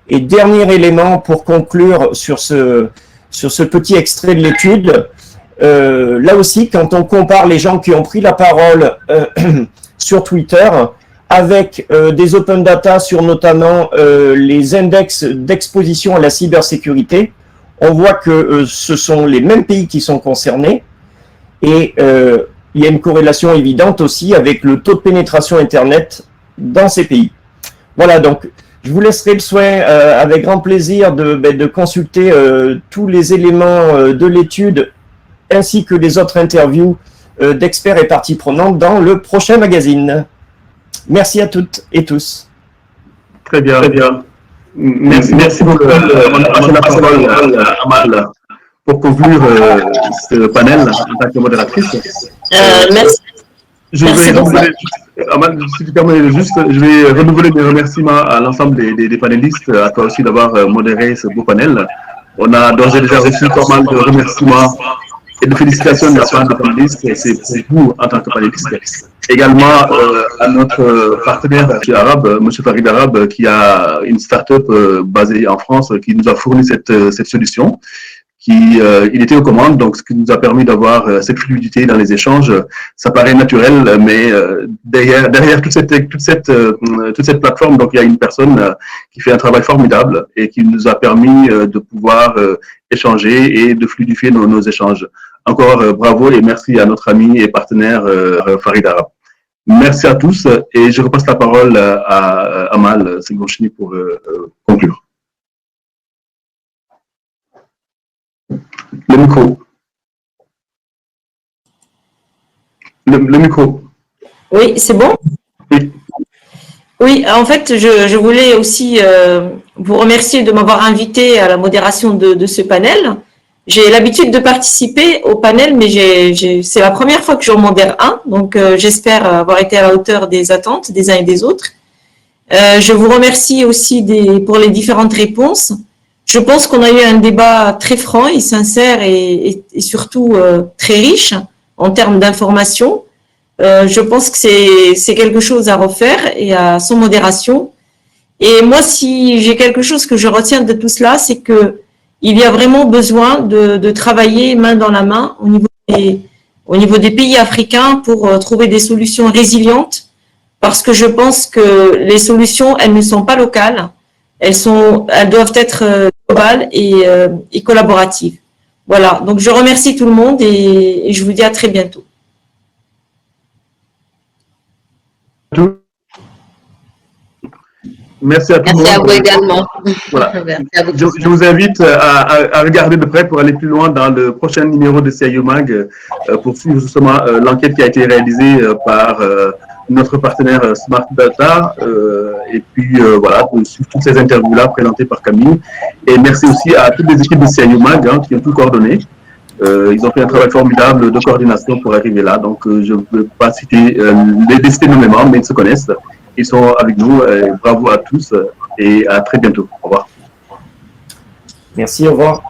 Et dernier élément pour conclure sur ce petit extrait de l'étude, là aussi, quand on compare les gens qui ont pris la parole sur Twitter avec des open data sur notamment les index d'exposition à la cybersécurité, on voit que ce sont les mêmes pays qui sont concernés et il y a une corrélation évidente aussi avec le taux de pénétration Internet dans ces pays. Voilà, donc je vous laisserai le soin avec grand plaisir de consulter tous les éléments de l'étude ainsi que les autres interviews d'experts et parties prenantes dans le prochain magazine. Merci à toutes et tous. Très bien, très bien. Merci beaucoup. La parole, Amal. pour conclure ce panel en tant que modératrice. Merci. Je vais renouveler, si tu permets juste, je vais renouveler mes remerciements à l'ensemble des panélistes, à toi aussi d'avoir modéré ce beau panel. On a d'ores et déjà reçu pas mal de remerciements et de félicitations de la part des panélistes, et c'est pour vous en tant que panélistes. Également à notre partenaire arabe, M. Farid Arabe, qui a une start-up basée en France, qui nous a fourni cette solution. Il était aux commandes, donc ce qui nous a permis d'avoir cette fluidité dans les échanges. Ça paraît naturel, mais derrière toute cette plateforme, donc il y a une personne qui fait un travail formidable et qui nous a permis de pouvoir échanger et de fluidifier nos échanges. Encore bravo et merci à notre ami et partenaire Farid Arabe. Merci à tous et je repasse la parole à Amal Seghrochni pour conclure. Le micro. Le micro. Oui, c'est bon? Oui. Oui, en fait, je voulais aussi vous remercier de m'avoir invité à la modération de ce panel. J'ai l'habitude de participer au panel, mais c'est la première fois que je modère un, donc j'espère avoir été à la hauteur des attentes des uns et des autres. Je vous remercie aussi pour les différentes réponses. Je pense qu'on a eu un débat très franc et sincère et surtout très riche en termes d'informations. Je pense que c'est quelque chose à refaire et à son modération. Et moi, si j'ai quelque chose que je retiens de tout cela, c'est que il y a vraiment besoin de travailler main dans la main au niveau des pays africains pour trouver des solutions résilientes, parce que je pense que les solutions, elles ne sont pas locales, elles doivent être globales et collaboratives. Voilà, donc je remercie tout le monde et je vous dis à très bientôt. Merci à tout le monde. Merci à vous également. Voilà. À vous. Je vous invite à regarder de près pour aller plus loin dans le prochain numéro de CIO Mag pour suivre justement l'enquête qui a été réalisée par notre partenaire Smart Data et puis voilà, suivre toutes ces interviews-là présentées par Camille. Et merci aussi à toutes les équipes de CIO Mag qui ont tout coordonné. Ils ont fait un travail formidable de coordination pour arriver là. Donc, je ne peux pas citer les citer nommément, mais ils se connaissent. Ils sont avec nous. Bravo à tous et à très bientôt. Au revoir. Merci, au revoir.